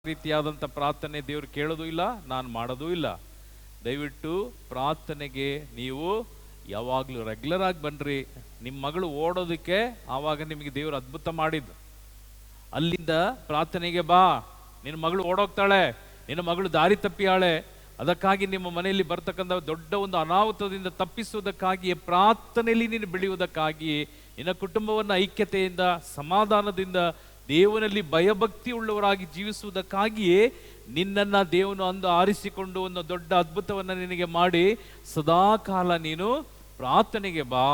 ರೀತಿಯಾದಂಥ ಪ್ರಾರ್ಥನೆ ದೇವ್ರು ಕೇಳೋದು ಇಲ್ಲ, ನಾನು ಮಾಡೋದೂ ಇಲ್ಲ. ದಯವಿಟ್ಟು ಪ್ರಾರ್ಥನೆಗೆ ನೀವು ಯಾವಾಗಲೂ ರೆಗ್ಯುಲರ್ ಆಗಿ ಬನ್ನಿರಿ. ನಿಮ್ಮ ಮಗಳು ಓಡೋದಕ್ಕೆ ಆವಾಗ ನಿಮಗೆ ದೇವರು ಅದ್ಭುತ ಮಾಡಿದ್ದು. ಅಲ್ಲಿಂದ ಪ್ರಾರ್ಥನೆಗೆ ಬಾ, ನಿನ್ನ ಮಗಳು ಓಡೋಗ್ತಾಳೆ, ನಿನ್ನ ಮಗಳು ದಾರಿ ತಪ್ಪಿಯಾಳೆ. ಅದಕ್ಕಾಗಿ ನಿಮ್ಮ ಮನೆಯಲ್ಲಿ ಬರ್ತಕ್ಕಂಥ ದೊಡ್ಡ ಒಂದು ಅನಾಹುತದಿಂದ ತಪ್ಪಿಸುವುದಕ್ಕಾಗಿ, ಪ್ರಾರ್ಥನೆಯಲ್ಲಿ ನೀನು ಬೆಳೆಯುವುದಕ್ಕಾಗಿ, ನಿನ್ನ ಕುಟುಂಬವನ್ನು ಐಕ್ಯತೆಯಿಂದ ಸಮಾಧಾನದಿಂದ ದೇವನಲ್ಲಿ ಭಯಭಕ್ತಿ ಉಳ್ಳವರಾಗಿ ಜೀವಿಸುವುದಕ್ಕಾಗಿಯೇ ನಿನ್ನನ್ನು ದೇವನು ಅಂದು ಆರಿಸಿಕೊಂಡು ಒಂದು ದೊಡ್ಡ ಅದ್ಭುತವನ್ನು ನಿನಗೆ ಮಾಡಿ ಸದಾಕಾಲ ನೀನು ಪ್ರಾರ್ಥನೆಗೆ ಬಾ,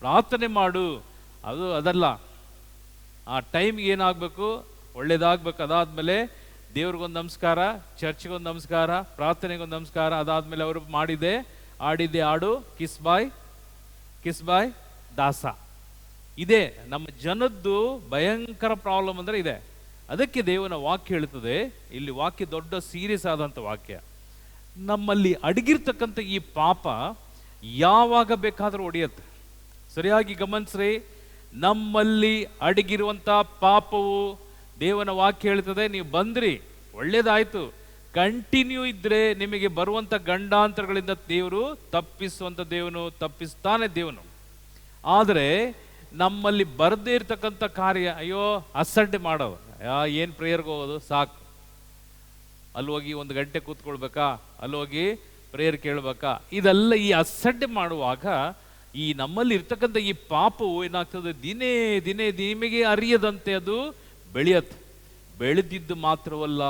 ಪ್ರಾರ್ಥನೆ ಮಾಡು. ಅದಲ್ಲ, ಆ ಟೈಮ್ಗೆ ಏನಾಗಬೇಕು, ಒಳ್ಳೇದಾಗಬೇಕು. ಅದಾದಮೇಲೆ ದೇವ್ರಿಗೊಂದು ನಮಸ್ಕಾರ, ಚರ್ಚ್ಗೊಂದು ನಮಸ್ಕಾರ, ಪ್ರಾರ್ಥನೆಗೊಂದು ನಮಸ್ಕಾರ. ಅದಾದಮೇಲೆ ಅವರು ಆಡಿದ್ದೆ ಹಾಡು ಕಿಸ್ ಬಾಯ್ ದಾಸ. ಇದೆ ನಮ್ಮ ಜನದ್ದು ಭಯಂಕರ ಪ್ರಾಬ್ಲಮ್ ಅಂದರೆ ಇದೆ. ಅದಕ್ಕೆ ದೇವನ ವಾಕ್ಯ ಹೇಳ್ತದೆ, ಇಲ್ಲಿ ವಾಕ್ಯ ದೊಡ್ಡ ಸೀರಿಯಸ್ ಆದಂಥ ವಾಕ್ಯ. ನಮ್ಮಲ್ಲಿ ಅಡಗಿರ್ತಕ್ಕಂಥ ಈ ಪಾಪ ಯಾವಾಗ ಬೇಕಾದರೂ ಒಡೆಯುತ್ತೆ. ಸರಿಯಾಗಿ ಗಮನಿಸ್ರಿ, ನಮ್ಮಲ್ಲಿ ಅಡಗಿರುವಂಥ ಪಾಪವು ದೇವನ ವಾಕ್ಯ ಹೇಳ್ತದೆ, ನೀವು ಬಂದ್ರಿ ಒಳ್ಳೇದಾಯ್ತು, ಕಂಟಿನ್ಯೂ ಇದ್ರೆ ನಿಮಗೆ ಬರುವಂಥ ಗಂಡಾಂತರಗಳಿಂದ ದೇವರು ತಪ್ಪಿಸುವಂಥ ದೇವನು, ತಪ್ಪಿಸ್ತಾನೆ ದೇವನು. ಆದರೆ ನಮ್ಮಲ್ಲಿ ಬರದೇ ಇರ್ತಕ್ಕಂಥ ಕಾರ್ಯ, ಅಯ್ಯೋ ಅಸಡ್ಡೆ ಮಾಡೋದು, ಏನು ಪ್ರೇಯರ್ಗೆ ಹೋಗೋದು ಸಾಕು, ಅಲ್ಲಿ ಹೋಗಿ 1 ಗಂಟೆ ಕೂತ್ಕೊಳ್ಬೇಕಾ, ಅಲ್ಲಿ ಹೋಗಿ ಪ್ರೇಯರ್ ಕೇಳ್ಬೇಕಾ, ಇದೆಲ್ಲ ಈ ಅಸಡ್ಡೆ ಮಾಡುವಾಗ ಈ ನಮ್ಮಲ್ಲಿ ಇರ್ತಕ್ಕಂಥ ಈ ಪಾಪವು ಏನಾಗ್ತದೆ, ದಿನೇ ದಿನೇ ನಿಮಗೆ ಅರಿಯದಂತೆ ಅದು ಬೆಳೆಯತ್ತೆ. ಬೆಳೆದಿದ್ದು ಮಾತ್ರವಲ್ಲ,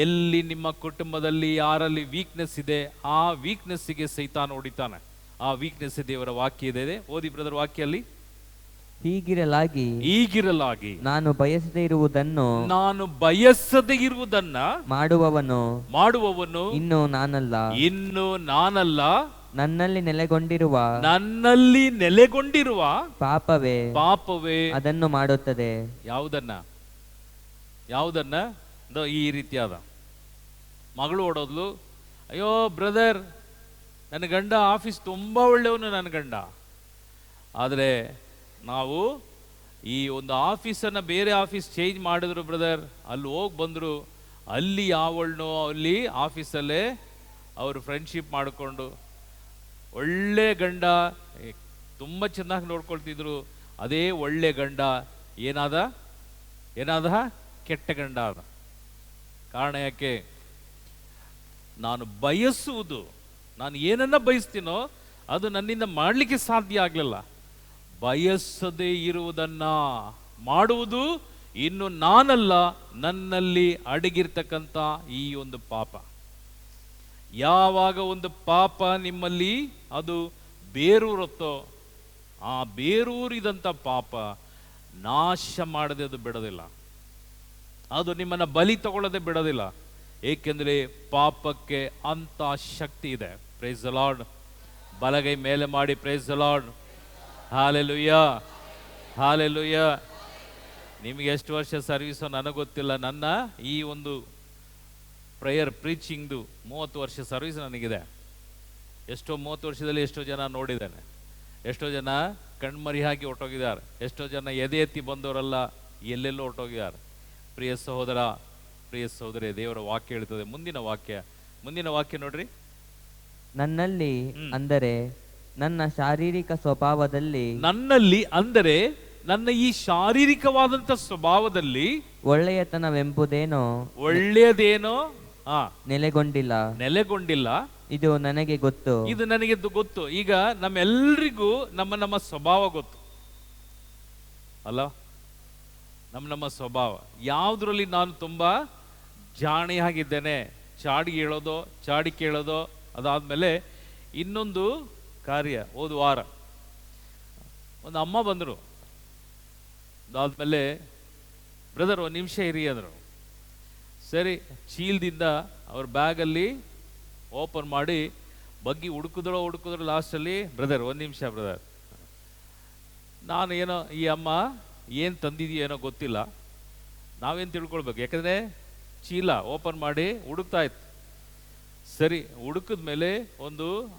ಎಲ್ಲಿ ನಿಮ್ಮ ಕುಟುಂಬದಲ್ಲಿ ಯಾರಲ್ಲಿ ವೀಕ್ನೆಸ್ ಇದೆ ಆ ವೀಕ್ನೆಸ್ಸಿಗೆ ಸೈತಾನ ಹೊಡಿತಾನೆ. ಆ ವೀಕ್ನೆಸ್ ದೇವರ ವಾಕ್ಯ ಇದೆ. ಓದಿ ಬ್ರದರ್ ವಾಕ್ಯಲ್ಲಿ. ಹೀಗಿರಲಾಗಿ ನಾನು ಬಯಸದೇ ಇರುವುದನ್ನ ಮಾಡುವವನು ಇನ್ನು ನಾನಲ್ಲ ನನ್ನಲ್ಲಿ ನೆಲೆಗೊಂಡಿರುವ ಪಾಪವೇ ಅದನ್ನು ಮಾಡುತ್ತದೆ. ಯಾವುದನ್ನ ಈ ರೀತಿಯಾದ ಮಗಳು ಓಡೋದ್ಲು, ಅಯ್ಯೋ ಬ್ರದರ್ ನನ್ನ ಗಂಡ ಆಫೀಸ್ ತುಂಬಾ ಒಳ್ಳೆಯವನು, ನನ್ನ ಗಂಡ. ಆದರೆ ನಾವು ಈ ಒಂದು ಆಫೀಸನ್ನು ಬೇರೆ ಆಫೀಸ್ ಚೇಂಜ್ ಮಾಡಿದ್ರು ಬ್ರದರ್, ಅಲ್ಲಿ ಹೋಗಿ ಬಂದರು, ಅಲ್ಲಿ ಯಾವಳನೋ ಅಲ್ಲಿ ಆಫೀಸಲ್ಲೇ ಅವರು ಫ್ರೆಂಡ್ಶಿಪ್ ಮಾಡಿಕೊಂಡು ಒಳ್ಳೆ ಗಂಡ ತುಂಬ ಚೆನ್ನಾಗಿ ನೋಡ್ಕೊಳ್ತಿದ್ರು. ಅದೇ ಒಳ್ಳೆ ಗಂಡ ಏನಾದ ಕೆಟ್ಟ ಗಂಡ ಆದ. ಕಾರಣ ಯಾಕೆ? ನಾನು ಬಯಸುವುದು, ನಾನು ಏನನ್ನ ಬಯಸ್ತೀನೋ ಅದು ನನ್ನಿಂದ ಮಾಡಲಿಕ್ಕೆ ಸಾಧ್ಯ ಆಗಲಿಲ್ಲ. ಬಯಸದೇ ಇರುವುದನ್ನ ಮಾಡುವುದು ಇನ್ನು ನಾನಲ್ಲ, ನನ್ನಲ್ಲಿ ಅಡಗಿರ್ತಕ್ಕಂಥ ಈ ಒಂದು ಪಾಪ. ಯಾವಾಗ ಒಂದು ಪಾಪ ನಿಮ್ಮಲ್ಲಿ ಅದು ಬೇರೂರುತ್ತೋ, ಆ ಬೇರೂರಿದಂಥ ಪಾಪ ನಾಶ ಮಾಡದೆ ಅದು ಬಿಡೋದಿಲ್ಲ, ಅದು ನಿಮ್ಮನ್ನು ಬಲಿ ತಗೊಳ್ಳದೆ ಬಿಡೋದಿಲ್ಲ. ಏಕೆಂದರೆ ಪಾಪಕ್ಕೆ ಅಂತ ಶಕ್ತಿ ಇದೆ. Praise the lord. ಬಲಗೈ ಮೇಲೆ ಮಾಡಿ praise the lord. Hallelujah, hallelujah. ನಿಮಗೆ ಎಷ್ಟು ವರ್ಷ ಸರ್ವಿಸೋ ನನಗೆ ಗೊತ್ತಿಲ್ಲ. ನನ್ನ ಈ ಒಂದು ಪ್ರೇಯರ್ ಪ್ರೀಚಿಂಗ್ದು 30 ವರ್ಷ ಸರ್ವಿಸ್ ನನಗಿದೆ. 30 ವರ್ಷದಲ್ಲಿ ಎಷ್ಟೋ ಜನ ನೋಡಿದ್ದೇನೆ, ಎಷ್ಟೋ ಜನ ಕಣ್ಮರಿಯಾಗಿ ಹೊರಟೋಗಿದ್ದಾರೆ, ಎಷ್ಟೋ ಜನ ಎದೆ ಎತ್ತಿ ಬಂದವರೆಲ್ಲ ಎಲ್ಲೆಲ್ಲೋ ಹೊರಟೋಗಿದ್ದಾರೆ. ಪ್ರಿಯ ಸಹೋದರ, ಪ್ರಿಯ ಸಹೋದರಿ, ದೇವರ ವಾಕ್ಯ ಹೇಳ್ತದೆ. ಮುಂದಿನ ವಾಕ್ಯ ನೋಡ್ರಿ. ನನ್ನಲ್ಲಿ ಅಂದರೆ ನನ್ನ ಶಾರೀರಿಕ ಸ್ವಭಾವದಲ್ಲಿ, ನನ್ನ ಈ ಶಾರೀರಿಕವಾದಂತ ಸ್ವಭಾವದಲ್ಲಿ ಒಳ್ಳೆಯದೇನೋ ನೆಲೆಗೊಂಡಿಲ್ಲ. ಇದು ನನಗೆ ಗೊತ್ತು. ಈಗ ನಮ್ಮೆಲ್ಲರಿಗೂ ನಮ್ಮ ಸ್ವಭಾವ ಗೊತ್ತು ಅಲ್ಲ. ನಮ್ಮ ಸ್ವಭಾವ ಯಾವುದ್ರಲ್ಲಿ ನಾನು ತುಂಬಾ ಜಾಣಿಯಾಗಿದ್ದೇನೆ, ಚಾಡಿ ಕೇಳೋದೋ. ಅದಾದ್ಮೇಲೆ ಇನ್ನೊಂದು ಕಾರ್ಯ, ಹೋದ ವಾರ ಒಂದು ಅಮ್ಮ ಬಂದರು. ಅದಾದ್ಮೇಲೆ ಬ್ರದರ್ 1 ನಿಮಿಷ ಇರಿ ಅಂದರು. ಸರಿ, ಚೀಲದಿಂದ ಅವ್ರ ಬ್ಯಾಗಲ್ಲಿ ಓಪನ್ ಮಾಡಿ ಬಗ್ಗಿ ಹುಡುಕಿದ್ರು. ಲಾಸ್ಟಲ್ಲಿ ಬ್ರದರ್ 1 ನಿಮಿಷ ಬ್ರದರ್, ನಾನು ಏನೋ ಈ ಅಮ್ಮ ಏನು ತಂದಿದೆಯೇನೋ ಗೊತ್ತಿಲ್ಲ, ನಾವೇನು ತಿಳ್ಕೊಳ್ಬೇಕು, ಯಾಕಂದರೆ ಚೀಲ ಓಪನ್ ಮಾಡಿ ಹುಡುಕ್ತಾ ಇತ್ತು. ಸರಿ, ಹುಡುಕಿದ ಮೇಲೆ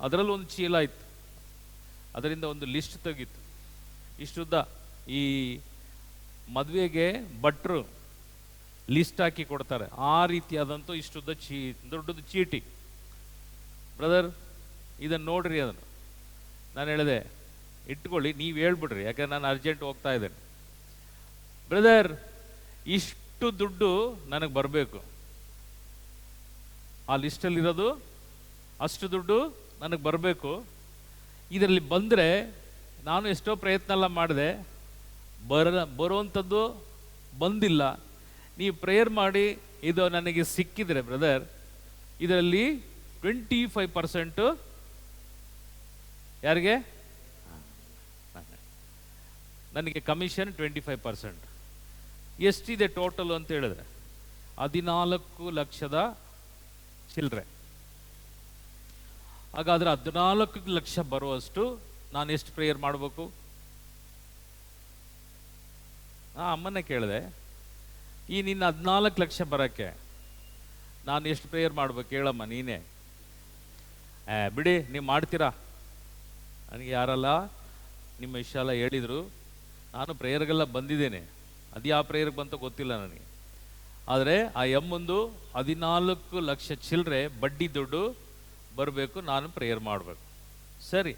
ಅದರಲ್ಲಿ ಒಂದು ಚೀಲ ಇತ್ತು, ಅದರಿಂದ ಒಂದು ಲಿಸ್ಟ್ ತೆಗಿತ್ತು. ಇಷ್ಟುದ್ದ ಈ ಮದುವೆಗೆ ಭಟ್ರು ಲಿಸ್ಟ್ ಹಾಕಿ ಕೊಡ್ತಾರೆ. ಆ ರೀತಿಯಾದಂತೂ ಇಷ್ಟುದ್ದ ದೊಡ್ಡದು ಚೀಟಿ. ಬ್ರದರ್ ಇದನ್ನು ನೋಡ್ರಿ, ಅದನ್ನು ನಾನು ಹೇಳಿದೆ ಇಟ್ಕೊಳ್ಳಿ, ನೀವು ಹೇಳ್ಬಿಡ್ರಿ, ಯಾಕಂದ್ರೆ ನಾನು ಅರ್ಜೆಂಟ್ ಹೋಗ್ತಾ ಇದ್ದೇನೆ. ಬ್ರದರ್ ಇಷ್ಟು ದುಡ್ಡು ನನಗೆ ಬರಬೇಕು, ಆ ಲಿಸ್ಟಲ್ಲಿರೋದು ಅಷ್ಟು ದುಡ್ಡು ನನಗೆ ಬರಬೇಕು. ಇದರಲ್ಲಿ ಬಂದರೆ ನಾನು ಎಷ್ಟೋ ಪ್ರಯತ್ನ ಎಲ್ಲ ಮಾಡಿದೆ, ಬರುವಂಥದ್ದು ಬಂದಿಲ್ಲ. ನೀವು ಪ್ರೇಯರ್ ಮಾಡಿ ಇದು ನನಗೆ ಸಿಕ್ಕಿದರೆ ಬ್ರದರ್, ಇದರಲ್ಲಿ 25% ಯಾರಿಗೆ? ನನಗೆ ಕಮಿಷನ್ 25%. ಎಷ್ಟಿದೆ ಟೋಟಲ್ ಅಂತ ಹೇಳಿದ್ರೆ 14 ಲಕ್ಷದ ಚಿಲ್ಲರೆ. ಹಾಗಾದ್ರೆ 14 ಲಕ್ಷ ಬರುವಷ್ಟು ನಾನು ಎಷ್ಟು ಪ್ರೇಯರ್ ಮಾಡಬೇಕು? ಅಮ್ಮನೇ ಕೇಳಿದೆ, ಈ ನಿನ್ನ 14 ಲಕ್ಷ ಬರೋಕ್ಕೆ ನಾನು ಎಷ್ಟು ಪ್ರೇಯರ್ ಮಾಡ್ಬೇಕು ಹೇಳಮ್ಮ ನೀನೇ. ಬಿಡಿ ನೀವು ಮಾಡ್ತೀರಾ, ನನಗೆ ಯಾರಲ್ಲ ನಿಮ್ಮ ವಿಷಯ ಎಲ್ಲ ಹೇಳಿದರು, ನಾನು ಪ್ರೇಯರ್ಗೆಲ್ಲ ಬಂದಿದ್ದೇನೆ, ಅದು ಯಾವ ಪ್ರೇಯರ್ಗೆ ಬಂತ ಗೊತ್ತಿಲ್ಲ ನನಗೆ. ಆದರೆ ಆ ಎಮ್ಮೊಂದು 14 ಲಕ್ಷ ಚಿಲ್ಲರೆ ಬಡ್ಡಿ ದುಡ್ಡು ಬರಬೇಕು, ನಾನು ಪ್ರೇಯರ್ ಮಾಡಬೇಕು. ಸರಿ,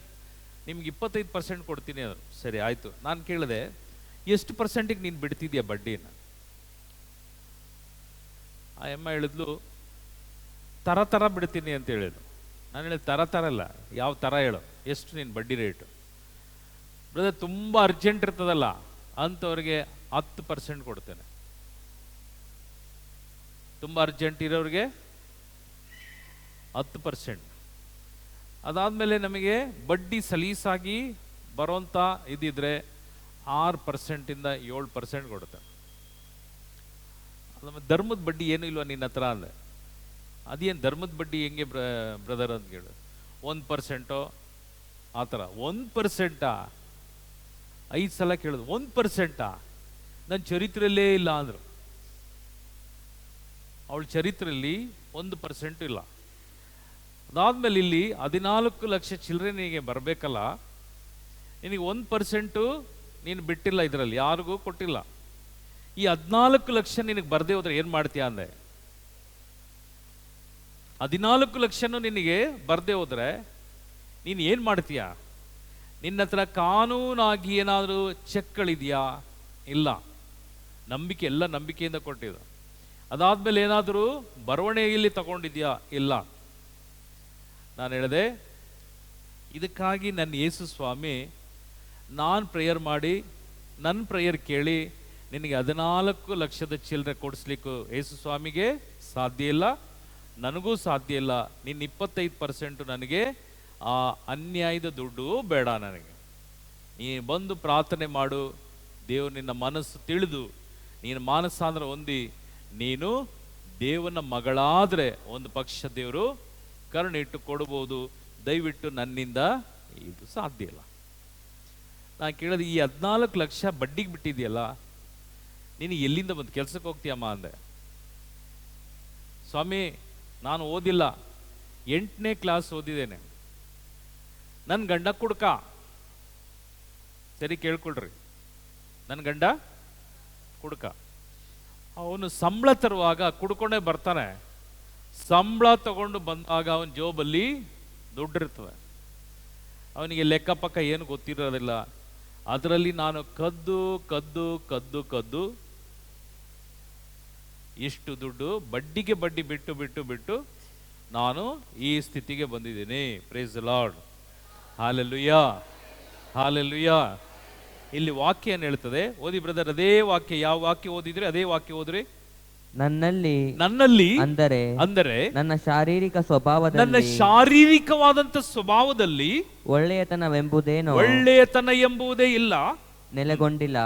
ನಿಮ್ಗೆ 25% ಕೊಡ್ತೀನಿ ಅಂದರು. ಸರಿ ಆಯಿತು. ನಾನು ಕೇಳಿದೆ, ಎಷ್ಟು ಪರ್ಸೆಂಟಿಗೆ ನೀನು ಬಿಡ್ತಿದ್ಯಾ ಬಡ್ಡಿನ? ಆ ಎಮ್ಮ ಹೇಳಿದ್ಲು, ಥರ ಬಿಡ್ತೀನಿ ಅಂತ ಹೇಳಿದ್ರು. ನಾನು ಹೇಳಿದ ಥರ ಇಲ್ಲ, ಯಾವ ಥರ ಹೇಳು, ಎಷ್ಟು ನೀನು ಬಡ್ಡಿ ರೇಟು? ಬ್ರದರ್ ತುಂಬ ಅರ್ಜೆಂಟ್ ಇರ್ತದಲ್ಲ ಅಂಥವ್ರಿಗೆ 10% ಕೊಡ್ತೇನೆ. ತುಂಬ ಅರ್ಜೆಂಟ್ ಇರೋರಿಗೆ 10%. ಅದಾದಮೇಲೆ ನಮಗೆ ಬಡ್ಡಿ ಸಲೀಸಾಗಿ ಬರೋಂಥ ಇದ್ದಿದ್ರೆ 6%ಇಂದ 7% ಕೊಡುತ್ತೆ. ನಮ್ಮ ಧರ್ಮದ ಬಡ್ಡಿ ಏನೂ ಇಲ್ವಾ ನಿನ್ನ ಹತ್ರ ಅಂದೆ. ಅದೇನು ಧರ್ಮದ ಬಡ್ಡಿ ಹೆಂಗೆ ಬ್ರದರ್ ಅಂತ ಕೇಳು. 1% ಆ ಥರ. 1%? 5 ಸಲ ಕೇಳಿದ್ರು. 1%? ನನ್ನ ಚರಿತ್ರೆಯಲ್ಲೇ ಇಲ್ಲ ಅಂದರು. ಅವಳ ಚರಿತ್ರೆಯಲ್ಲಿ 1% ಇಲ್ಲ. ಅದಾದ್ಮೇಲೆ ಇಲ್ಲಿ 14 ಲಕ್ಷ ಚಿಲ್ಲರೆ ನಿನಗೆ ಬರಬೇಕಲ್ಲ, ನಿನಗೆ 1% ನೀನು ಬಿಟ್ಟಿಲ್ಲ, ಇದರಲ್ಲಿ ಯಾರಿಗೂ ಕೊಟ್ಟಿಲ್ಲ. ಈ 14 ಲಕ್ಷ ನಿನಗೆ ಬರದೇ ಹೋದ್ರೆ ಏನು ಮಾಡ್ತೀಯ ಅಂದೆ. 14 ಲಕ್ಷನೂ ನಿನಗೆ ಬರದೇ ಹೋದ್ರೆ ನೀನು ಏನು ಮಾಡ್ತೀಯ? ನಿನ್ನ ಹತ್ರ ಕಾನೂನಾಗಿ ಏನಾದರೂ ಚೆಕ್ಗಳಿದೆಯಾ? ಇಲ್ಲ. ನಂಬಿಕೆ, ಎಲ್ಲ ನಂಬಿಕೆಯಿಂದ ಕೊಟ್ಟಿದ್ದು. ಅದಾದ್ಮೇಲೆ ಏನಾದರೂ ಬರವಣಿಗೆಯಲ್ಲಿ ತಗೊಂಡಿದ್ಯಾ? ಇಲ್ಲ. ನಾನು ಹೇಳಿದೆ, ಇದಕ್ಕಾಗಿ ನನ್ನ ಯೇಸು ಸ್ವಾಮಿ ನಾನು ಪ್ರೇಯರ್ ಮಾಡಿ ನನ್ನ ಪ್ರೇಯರ್ ಕೇಳಿ ನಿನಗೆ 14 ಲಕ್ಷದ ಚಿಲ್ಲರೆ ಕೊಡಿಸ್ಲಿಕ್ಕೂ ಯೇಸು ಸ್ವಾಮಿಗೆ ಸಾಧ್ಯ ಇಲ್ಲ, ನನಗೂ ಸಾಧ್ಯ ಇಲ್ಲ. ನಿನ್ನ 25% ನನಗೆ ಆ ಅನ್ಯಾಯದ ದುಡ್ಡು ಬೇಡ ನನಗೆ. ನೀನು ಬಂದು ಪ್ರಾರ್ಥನೆ ಮಾಡು, ದೇವರು ನಿನ್ನ ಮನಸ್ಸು ತಿಳಿದು ನೀನು ಮಾನಸಾಂತರ ಹೊಂದಿ ನೀನು ದೇವನ ಮಗಳಾದರೆ ಒಂದು ಪಕ್ಷ ದೇವರು ಕರುಣೆ ಇಟ್ಟು ಕೊಡ್ಬೋದು. ದಯವಿಟ್ಟು ನನ್ನಿಂದ ಇದು ಸಾಧ್ಯ ಇಲ್ಲ. ನಾನು ಕೇಳೋದು, ಈ 14 ಲಕ್ಷ ಬಡ್ಡಿಗೆ ಬಿಟ್ಟಿದೆಯಲ್ಲ, ನೀನು ಎಲ್ಲಿಂದ ಬಂದು ಕೆಲ್ಸಕ್ಕೆ ಹೋಗ್ತೀಯಮ್ಮ ಅಂದೆ. ಸ್ವಾಮಿ ನಾನು ಓದಿಲ್ಲ, 8ನೇ ಕ್ಲಾಸ್ ಓದಿದ್ದೇನೆ, ನನ್ನ ಗಂಡ ಕುಡ್ಕ. ಸರಿ ಕೇಳ್ಕೊಳ್ರಿ, ನನ್ನ ಗಂಡ ಕುಡ್ಕ. ಅವನು ಸಂಬಳ ತರುವಾಗ ಕುಡ್ಕೊಂಡೇ ಬರ್ತಾನೆ. ಸಂಬಳ ತಗೊಂಡು ಬಂದಾಗ ಅವನ ಜೋಬಲ್ಲಿ ದುಡ್ಡಿರ್ತದೆ. ಅವನಿಗೆ ಲೆಕ್ಕ ಪಕ್ಕ ಏನು ಗೊತ್ತಿರೋದಿಲ್ಲ. ಅದರಲ್ಲಿ ನಾನು ಕದ್ದು ಕದ್ದು ಕದ್ದು ಕದ್ದು ಇಷ್ಟು ದುಡ್ಡು ಬಡ್ಡಿಗೆ ಬಡ್ಡಿ ಬಿಟ್ಟು ಬಿಟ್ಟು ಬಿಟ್ಟು ನಾನು ಈ ಸ್ಥಿತಿಗೆ ಬಂದಿದ್ದೀನಿ. Praise the Lord. Hallelujah, hallelujah. ಇಲ್ಲಿ ವಾಕ್ಯ ಏನು ಹೇಳ್ತದೆ? ಓದಿ ಬ್ರದರ್, ಅದೇ ವಾಕ್ಯ. ಯಾವ ವಾಕ್ಯ ಓದಿದ್ರಿ ಅದೇ ವಾಕ್ಯ ಓದ್ರಿ. ನನ್ನಲ್ಲಿ ಅಂದರೆ ನನ್ನ ಶಾರೀರಿಕ ಸ್ವಭಾವದಲ್ಲಿ, ನನ್ನ ಶಾರೀರಿಕವಾದಂತ ಸ್ವಭಾವದಲ್ಲಿ ಒಳ್ಳೆಯತನವೆಂಬುದೇನೋ, ಒಳ್ಳೆಯತನ ಎಂಬುದೇ ಇಲ್ಲ, ನೆಲೆಗೊಂಡಿಲ್ಲ.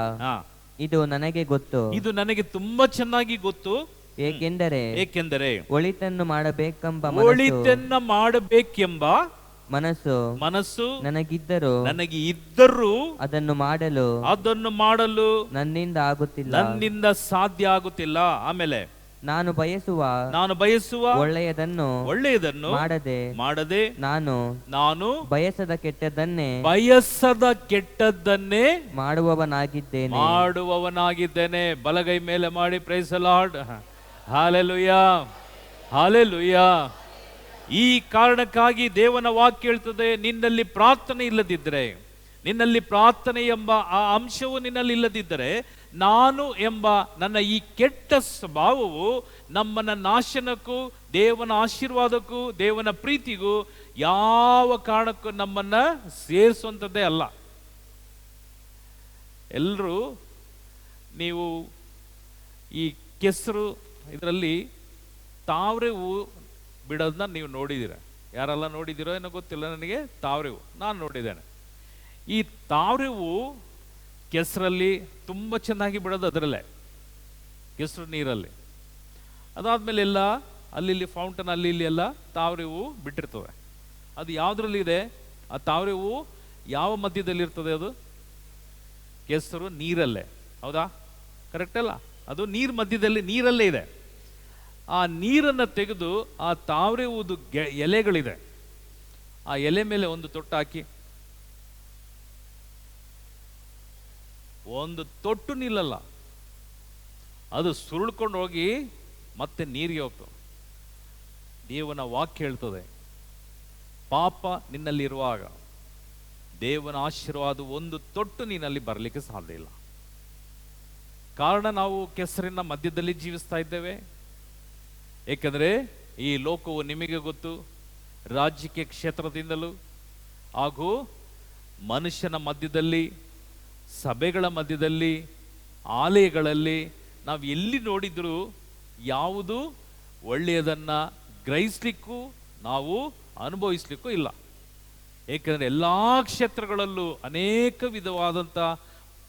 ಇದು ನನಗೆ ಗೊತ್ತು, ಇದು ನನಗೆ ತುಂಬಾ ಚೆನ್ನಾಗಿ ಗೊತ್ತು. ಏಕೆಂದರೆ ಒಳಿತನ್ನು ಮಾಡಬೇಕೆಂಬ ಮನಸ್ಸು ನನಗೆ ಇದ್ದರೂ ಅದನ್ನು ಮಾಡಲು ನನ್ನಿಂದ ಸಾಧ್ಯ ಆಗುತ್ತಿಲ್ಲ. ಆಮೇಲೆ ನಾನು ಬಯಸುವ ಒಳ್ಳೆಯದನ್ನು ಮಾಡದೆ ನಾನು ಬಯಸದ ಕೆಟ್ಟದ್ದನ್ನೇ ಮಾಡುವವನಾಗಿದ್ದೇನೆ. ಬಲಗೈ ಮೇಲೆ ಮಾಡಿ praise the Lord. Hallelujah, hallelujah. ಈ ಕಾರಣಕ್ಕಾಗಿ ದೇವನ ವಾಕ್ಯ ಹೇಳ್ತದೆ, ನಿನ್ನಲ್ಲಿ ಪ್ರಾರ್ಥನೆ ಇಲ್ಲದಿದ್ದರೆ, ನಿನ್ನಲ್ಲಿ ಪ್ರಾರ್ಥನೆ ಎಂಬ ಆ ಅಂಶವು ನಿನ್ನಲ್ಲಿ ಇಲ್ಲದಿದ್ದರೆ, ನಾನು ಎಂಬ ನನ್ನ ಈ ಕೆಟ್ಟ ಸ್ವಭಾವವು ನಮ್ಮನ್ನ ನಾಶನಕ್ಕೂ ದೇವನ ಆಶೀರ್ವಾದಕ್ಕೂ ದೇವನ ಪ್ರೀತಿಗೂ ಯಾವ ಕಾರಣಕ್ಕೂ ನಮ್ಮನ್ನ ಸೇರಿಸುವಂಥದ್ದೇ ಅಲ್ಲ. ಎಲ್ಲರೂ ನೀವು ಈ ಕೆಸರು ಇದರಲ್ಲಿ ತಾವ್ರೆ ಹೂ ಬಿಡೋದನ್ನ ನೀವು ನೋಡಿದ್ದೀರ. ಯಾರೆಲ್ಲ ನೋಡಿದ್ದೀರೋ ಏನೋ ಗೊತ್ತಿಲ್ಲ ನನಗೆ. ತಾವ್ರೆ ಹೂ ನಾನು ನೋಡಿದ್ದೇನೆ. ಈ ತಾವ್ರೆ ಹೂ ಕೆಸರಲ್ಲಿ ತುಂಬ ಚೆನ್ನಾಗಿ ಬಿಡೋದು ಅದರಲ್ಲೇ, ಕೆಸರು ನೀರಲ್ಲಿ. ಅದಾದ್ಮೇಲೆ ಎಲ್ಲ ಅಲ್ಲಿ ಫೌಂಟನ್ ಅಲ್ಲಿ ಇಲ್ಲಿ ಎಲ್ಲ ತಾವ್ರೆ ಹೂ ಬಿಟ್ಟಿರ್ತವೆ. ಅದು ಯಾವುದ್ರಲ್ಲಿ ಇದೆ? ಆ ತಾವ್ರೆ ಹೂ ಯಾವ ಮಧ್ಯದಲ್ಲಿ ಇರ್ತದೆ? ಅದು ಕೆಸರು ನೀರಲ್ಲೇ. ಹೌದಾ? ಕರೆಕ್ಟ್ ಅಲ್ಲ? ಅದು ನೀರ್ ಮಧ್ಯದಲ್ಲಿ, ನೀರಲ್ಲೇ ಇದೆ. ಆ ನೀರನ್ನು ತೆಗೆದು ಆ ತಾವ್ರೆ ಹೂದು ಎಲೆಗಳಿದೆ, ಆ ಎಲೆ ಮೇಲೆ ಒಂದು ತೊಟ್ಟು ಹಾಕಿ, ಒಂದು ತೊಟ್ಟು ನಿಲ್ಲಲ್ಲ, ಅದು ಸುರುಳ್ಕೊಂಡು ಹೋಗಿ ಮತ್ತೆ ನೀರಿಗೆ ಹೋಗ್ತದೆ. ದೇವನ ವಾಕ್ಯ ಹೇಳ್ತದೆ, ಪಾಪ ನಿನ್ನಲ್ಲಿರುವಾಗ ದೇವನ ಆಶೀರ್ವಾದ ಒಂದು ತೊಟ್ಟು ನೀನಲ್ಲಿ ಬರಲಿಕ್ಕೆ ಸಾಧ್ಯ ಇಲ್ಲ. ಕಾರಣ ನಾವು ಕೆಸರಿನ ಮಧ್ಯದಲ್ಲಿ ಜೀವಿಸ್ತಾ ಇದ್ದೇವೆ. ಏಕೆಂದರೆ ಈ ಲೋಕವು ನಿಮಗೆ ಗೊತ್ತು, ರಾಜಕೀಯ ಕ್ಷೇತ್ರದಿಂದಲೂ ಹಾಗೂ ಮನುಷ್ಯನ ಮಧ್ಯದಲ್ಲಿ, ಸಭೆಗಳ ಮಧ್ಯದಲ್ಲಿ, ಆಲಯಗಳಲ್ಲಿ ನಾವು ಎಲ್ಲಿ ನೋಡಿದರೂ ಯಾವುದು ಒಳ್ಳೆಯದನ್ನು ಗ್ರಹಿಸ್ಲಿಕ್ಕೂ ನಾವು ಅನುಭವಿಸ್ಲಿಕ್ಕೂ ಇಲ್ಲ. ಏಕೆಂದರೆ ಎಲ್ಲ ಕ್ಷೇತ್ರಗಳಲ್ಲೂ ಅನೇಕ ವಿಧವಾದಂಥ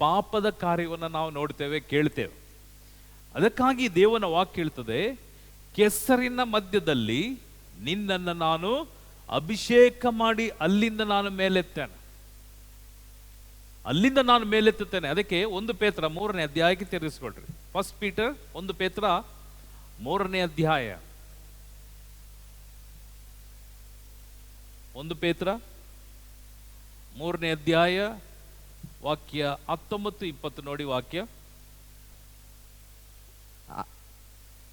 ಪಾಪದ ಕಾರ್ಯವನ್ನು ನಾವು ನೋಡ್ತೇವೆ, ಕೇಳ್ತೇವೆ. ಅದಕ್ಕಾಗಿ ದೇವನ ವಾಕ್ಯ ಹೇಳ್ತದೆ, ಕೆಸರಿನ ಮಧ್ಯದಲ್ಲಿ ನಿನ್ನನ್ನು ನಾನು ಅಭಿಷೇಕ ಮಾಡಿ ಅಲ್ಲಿಂದ ನಾನು ಮೇಲೆತ್ತೇನೆ, ಅಲ್ಲಿಂದ ನಾನು ಮೇಲೆತ್ತುತ್ತೇನೆ. ಅದಕ್ಕೆ 1 ಪೇತ್ರ 3ನೇ ಅಧ್ಯಾಯಕ್ಕೆ ತಿರುಗಿಸ್ಕೊಳ್ರಿ. 1 ಪೀಟರ್ 1 ಪೇತ್ರ 3ನೇ ಅಧ್ಯಾಯ, 1 ಪೇತ್ರ 3ನೇ ಅಧ್ಯಾಯ ವಾಕ್ಯ 19-20 ನೋಡಿ. ವಾಕ್ಯ,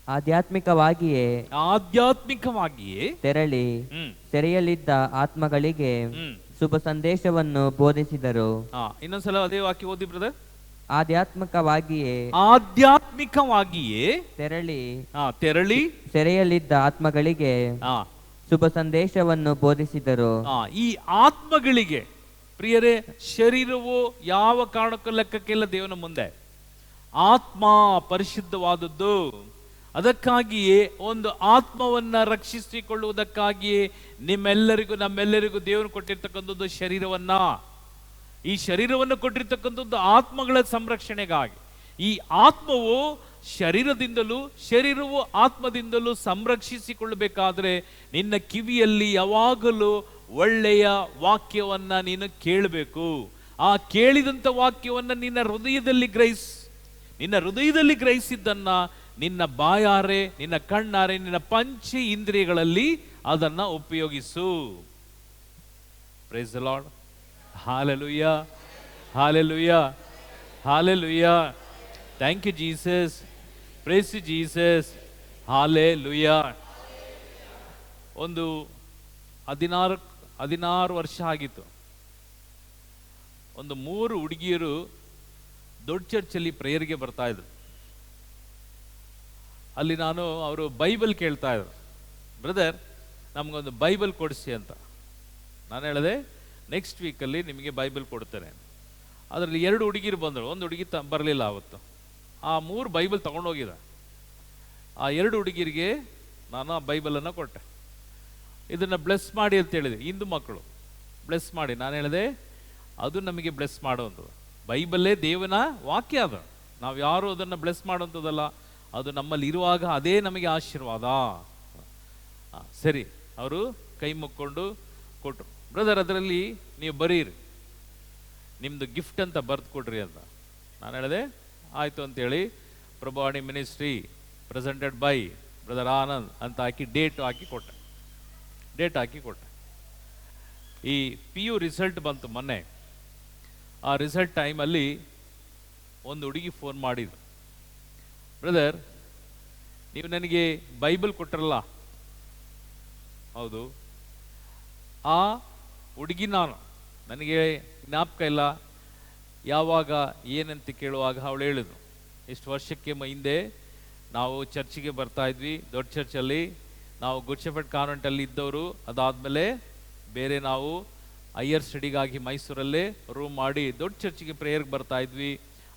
ಆಧ್ಯಾತ್ಮಿಕವಾಗಿಯೇ ತೆರಳಿ ಸೆರೆಯಲ್ಲಿದ್ದ ಆತ್ಮಗಳಿಗೆ ಶುಭ ಸಂದೇಶವನ್ನು ಬೋಧಿಸಿದರು. ಇನ್ನೊಂದ್ಸಲ ಅದೇ ವಾಕ್ಯ ಓದಿ ಬ್ರದರ್. ಆಧ್ಯಾತ್ಮಿಕವಾಗಿಯೇ ತೆರಳಿ ಸೆರೆಯಲ್ಲಿದ್ದ ಆತ್ಮಗಳಿಗೆ ಶುಭ ಸಂದೇಶವನ್ನು ಬೋಧಿಸಿದರು. ಈ ಆತ್ಮಗಳಿಗೆ ಪ್ರಿಯರೇ, ಶರೀರವು ಯಾವ ಕಾರಣಕ್ಕೂ ಲೆಕ್ಕಕ್ಕಿಲ್ಲ ದೇವನ ಮುಂದೆ. ಆತ್ಮ ಪರಿಶುದ್ಧವಾದದ್ದು. ಅದಕ್ಕಾಗಿಯೇ ಒಂದು ಆತ್ಮವನ್ನ ರಕ್ಷಿಸಿಕೊಳ್ಳುವುದಕ್ಕಾಗಿಯೇ ನಮ್ಮೆಲ್ಲರಿಗೂ ದೇವರು ಕೊಟ್ಟಿರ್ತಕ್ಕಂಥದ್ದು ಶರೀರವನ್ನ. ಈ ಶರೀರವನ್ನು ಕೊಟ್ಟಿರ್ತಕ್ಕಂಥದ್ದು ಆತ್ಮಗಳ ಸಂರಕ್ಷಣೆಗಾಗಿ. ಈ ಆತ್ಮವು ಶರೀರವು ಆತ್ಮದಿಂದಲೂ ಸಂರಕ್ಷಿಸಿಕೊಳ್ಳಬೇಕಾದ್ರೆ ನಿನ್ನ ಕಿವಿಯಲ್ಲಿ ಯಾವಾಗಲೂ ಒಳ್ಳೆಯ ವಾಕ್ಯವನ್ನ ನೀನು ಕೇಳಬೇಕು. ಆ ಕೇಳಿದಂಥ ವಾಕ್ಯವನ್ನ ನಿನ್ನ ಹೃದಯದಲ್ಲಿ ಗ್ರಹಿಸಿದ್ದನ್ನ ನಿನ್ನ ಬಾಯಾರೆ, ನಿನ್ನ ಕಣ್ಣಾರೆ, ನಿನ್ನ ಪಂಚ ಇಂದ್ರಿಯಗಳಲ್ಲಿ ಅದನ್ನ ಉಪಯೋಗಿಸು. Praise the Lord. Hallelujah, hallelujah, hallelujah. Thank you Jesus. Praise you Jesus. Hallelujah. ಒಂದು 16 ವರ್ಷ ಆಗಿತ್ತು. ಒಂದು 3 ಹುಡುಗಿಯರು ದೊಡ್ಡ ಚರ್ಚಲ್ಲಿ ಪ್ರೇಯರ್ಗೆ ಬರ್ತಾ ಇದ್ರು. ಅಲ್ಲಿ ಅವರು ಬೈಬಲ್ ಕೇಳ್ತಾ ಇದ್ರು. ಬ್ರದರ್, ನಮಗೊಂದು ಬೈಬಲ್ ಕೊಡಿಸಿ ಅಂತ. ನಾನು ಹೇಳಿದೆ, ನೆಕ್ಸ್ಟ್ ವೀಕಲ್ಲಿ ನಿಮಗೆ ಬೈಬಲ್ ಕೊಡ್ತೇನೆ. ಅದರಲ್ಲಿ 2 ಹುಡುಗಿರು ಬಂದರು, ಒಂದು ಹುಡುಗಿ ಬರಲಿಲ್ಲ ಆವತ್ತು. ಆ 3 ಬೈಬಲ್ ತಗೊಂಡೋಗಿದ್ದ. ಆ 2 ಹುಡುಗಿರಿಗೆ ನಾನು ಆ ಬೈಬಲನ್ನು ಕೊಟ್ಟೆ. ಇದನ್ನು ಬ್ಲೆಸ್ ಮಾಡಿ ಅಂತ ಹೇಳಿದೆ. ಹಿಂದೂ ಮಕ್ಕಳು ಬ್ಲೆಸ್ ಮಾಡಿ. ನಾನು ಹೇಳಿದೆ, ಅದು ನಮಗೆ ಬ್ಲೆಸ್ ಮಾಡುವಂಥದ್ದು. ಬೈಬಲ್ಲೇ ದೇವನ ವಾಕ್ಯ. ಅದು ನಾವು ಯಾರು ಅದನ್ನು ಬ್ಲೆಸ್ ಮಾಡುವಂಥದ್ದಲ್ಲ. ಅದು ನಮ್ಮಲ್ಲಿ ಇರುವಾಗ ಅದೇ ನಮಗೆ ಆಶೀರ್ವಾದ. ಸರಿ, ಅವರು ಕೈ ಮುಕ್ಕೊಂಡು ಕೊಟ್ಟರು. ಬ್ರದರ್, ಅದರಲ್ಲಿ ನೀವು ಬರೀರಿ, ನಿಮ್ಮದು ಗಿಫ್ಟ್ ಅಂತ ಬರೆದು ಕೊಡ್ರಿ ಅಂತ. ನಾನು ಹೇಳಿದೆ, ಆಯಿತು ಅಂತೇಳಿ Prabhavani ministry presented by brother Anand ಅಂತ ಹಾಕಿ ಡೇಟ್ ಹಾಕಿ ಕೊಟ್ಟೆ. ಈ PU ರಿಸಲ್ಟ್ ಬಂತು ಮೊನ್ನೆ. ಆ ರಿಸಲ್ಟ್ ಟೈಮಲ್ಲಿ ಒಂದು ಹುಡುಗಿ ಫೋನ್ ಮಾಡಿದ್ರು, ಬ್ರದರ್ ನೀವು ನನಗೆ ಬೈಬಲ್ ಕೊಟ್ಟರಲ್ಲ. ಹೌದು. ಆ ಹುಡುಗಿ ನನಗೆ ಜ್ಞಾಪಕ ಇಲ್ಲ ಯಾವಾಗ ಏನಂತ ಕೇಳುವಾಗ ಅವಳು ಹೇಳಿದ್ರು, ಇಷ್ಟು ವರ್ಷಕ್ಕೆ ಹಿಂದೆ ನಾವು ಚರ್ಚಿಗೆ ಬರ್ತಾ ಇದ್ವಿ, ದೊಡ್ಡ ಚರ್ಚಲ್ಲಿ ನಾವು ಗುಡ್ ಶೆಫರ್ಡ್ ಕಾನ್ವೆಂಟಲ್ಲಿ ಇದ್ದವರು. ಅದಾದಮೇಲೆ ಬೇರೆ ನಾವು ಹೈಯರ್ ಸ್ಟಡಿಗಾಗಿ ಮೈಸೂರಲ್ಲೇ ರೂಮ್ ಮಾಡಿ ದೊಡ್ಡ ಚರ್ಚಿಗೆ ಪ್ರೇಯರ್ಗೆ ಬರ್ತಾ ಇದ್ವಿ.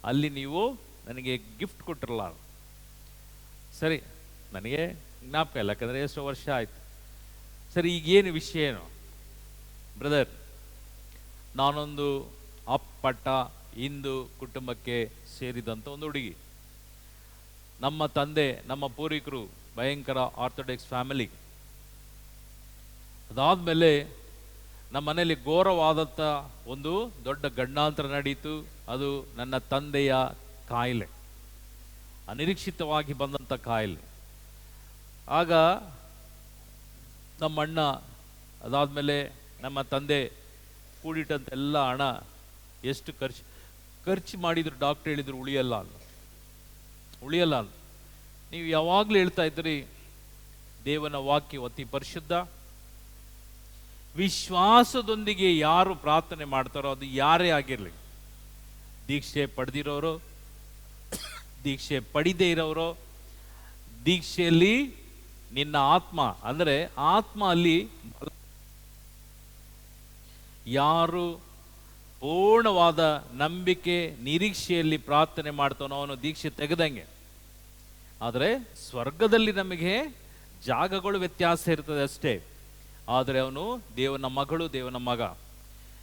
ಅಲ್ಲಿ ನೀವು ನನಗೆ ಗಿಫ್ಟ್ ಕೊಟ್ಟಿರಲ್ಲ. ಸರಿ, ನನಗೆ ಜ್ಞಾಪಕ ಇಲ್ಲ, ಯಾಕಂದರೆ ಎಷ್ಟೋ ವರ್ಷ ಆಯಿತು. ಸರಿ, ಈಗೇನು ವಿಷಯ ಏನು ಬ್ರದರ್? ನಾನೊಂದು ಅಪ್ಪಟ ಹಿಂದೂ ಕುಟುಂಬಕ್ಕೆ ಸೇರಿದಂಥ ಒಂದು ಹುಡುಗಿ. ನಮ್ಮ ತಂದೆ, ನಮ್ಮ ಪೂರ್ವಿಕರು ಭಯಂಕರ ಆರ್ಥೋಡಾಕ್ಸ್ ಫ್ಯಾಮಿಲಿ. ಅದಾದಮೇಲೆ ನಮ್ಮ ಮನೆಯಲ್ಲಿ ಘೋರವಾದಂಥ ಒಂದು ದೊಡ್ಡ ಗಂಡಾಂತರ ನಡೀತು. ಅದು ನನ್ನ ತಂದೆಯ ಕಾಯಿಲೆ, ಅನಿರೀಕ್ಷಿತವಾಗಿ ಬಂದಂಥ ಕಾಯಿಲೆ. ಆಗ ನಮ್ಮ ಅಣ್ಣ, ಅದಾದಮೇಲೆ ನಮ್ಮ ತಂದೆ ಕೂಡಿಟ್ಟಂಥ ಎಲ್ಲ ಹಣ ಎಷ್ಟು ಖರ್ಚು ಮಾಡಿದ್ರು ಡಾಕ್ಟರ್ ಹೇಳಿದ್ರು ಉಳಿಯಲ್ಲ ಅಂತ. ನೀವು ಯಾವಾಗಲೂ ಹೇಳ್ತಾ ಇದ್ರಿ, ದೇವನ ವಾಕ್ಯ ಅತಿ ಪರಿಶುದ್ಧ. ವಿಶ್ವಾಸದೊಂದಿಗೆ ಯಾರು ಪ್ರಾರ್ಥನೆ ಮಾಡ್ತಾರೋ, ಅದು ಯಾರೇ ಆಗಿರಲಿ, ದೀಕ್ಷೆ ಪಡೆದಿರೋರು, ದೀಕ್ಷೆ ಪಡಿದೇ ಇರೋರು, ದೀಕ್ಷೆಯಲ್ಲಿ ನಿನ್ನ ಆತ್ಮ ಅಂದರೆ ಆತ್ಮ ಅಲ್ಲಿ ಯಾರು ಪೂರ್ಣವಾದ ನಂಬಿಕೆ ನಿರೀಕ್ಷೆಯಲ್ಲಿ ಪ್ರಾರ್ಥನೆ ಮಾಡ್ತಾನೋ ಅವನು ದೀಕ್ಷೆ ತೆಗೆದಂಗೆ. ಆದರೆ ಸ್ವರ್ಗದಲ್ಲಿ ನಮಗೆ ಜಾಗಗಳು ವ್ಯತ್ಯಾಸ ಇರ್ತದೆ ಅಷ್ಟೇ. ಆದರೆ ಅವನು ದೇವನ ಮಗಳು, ದೇವನ ಮಗ.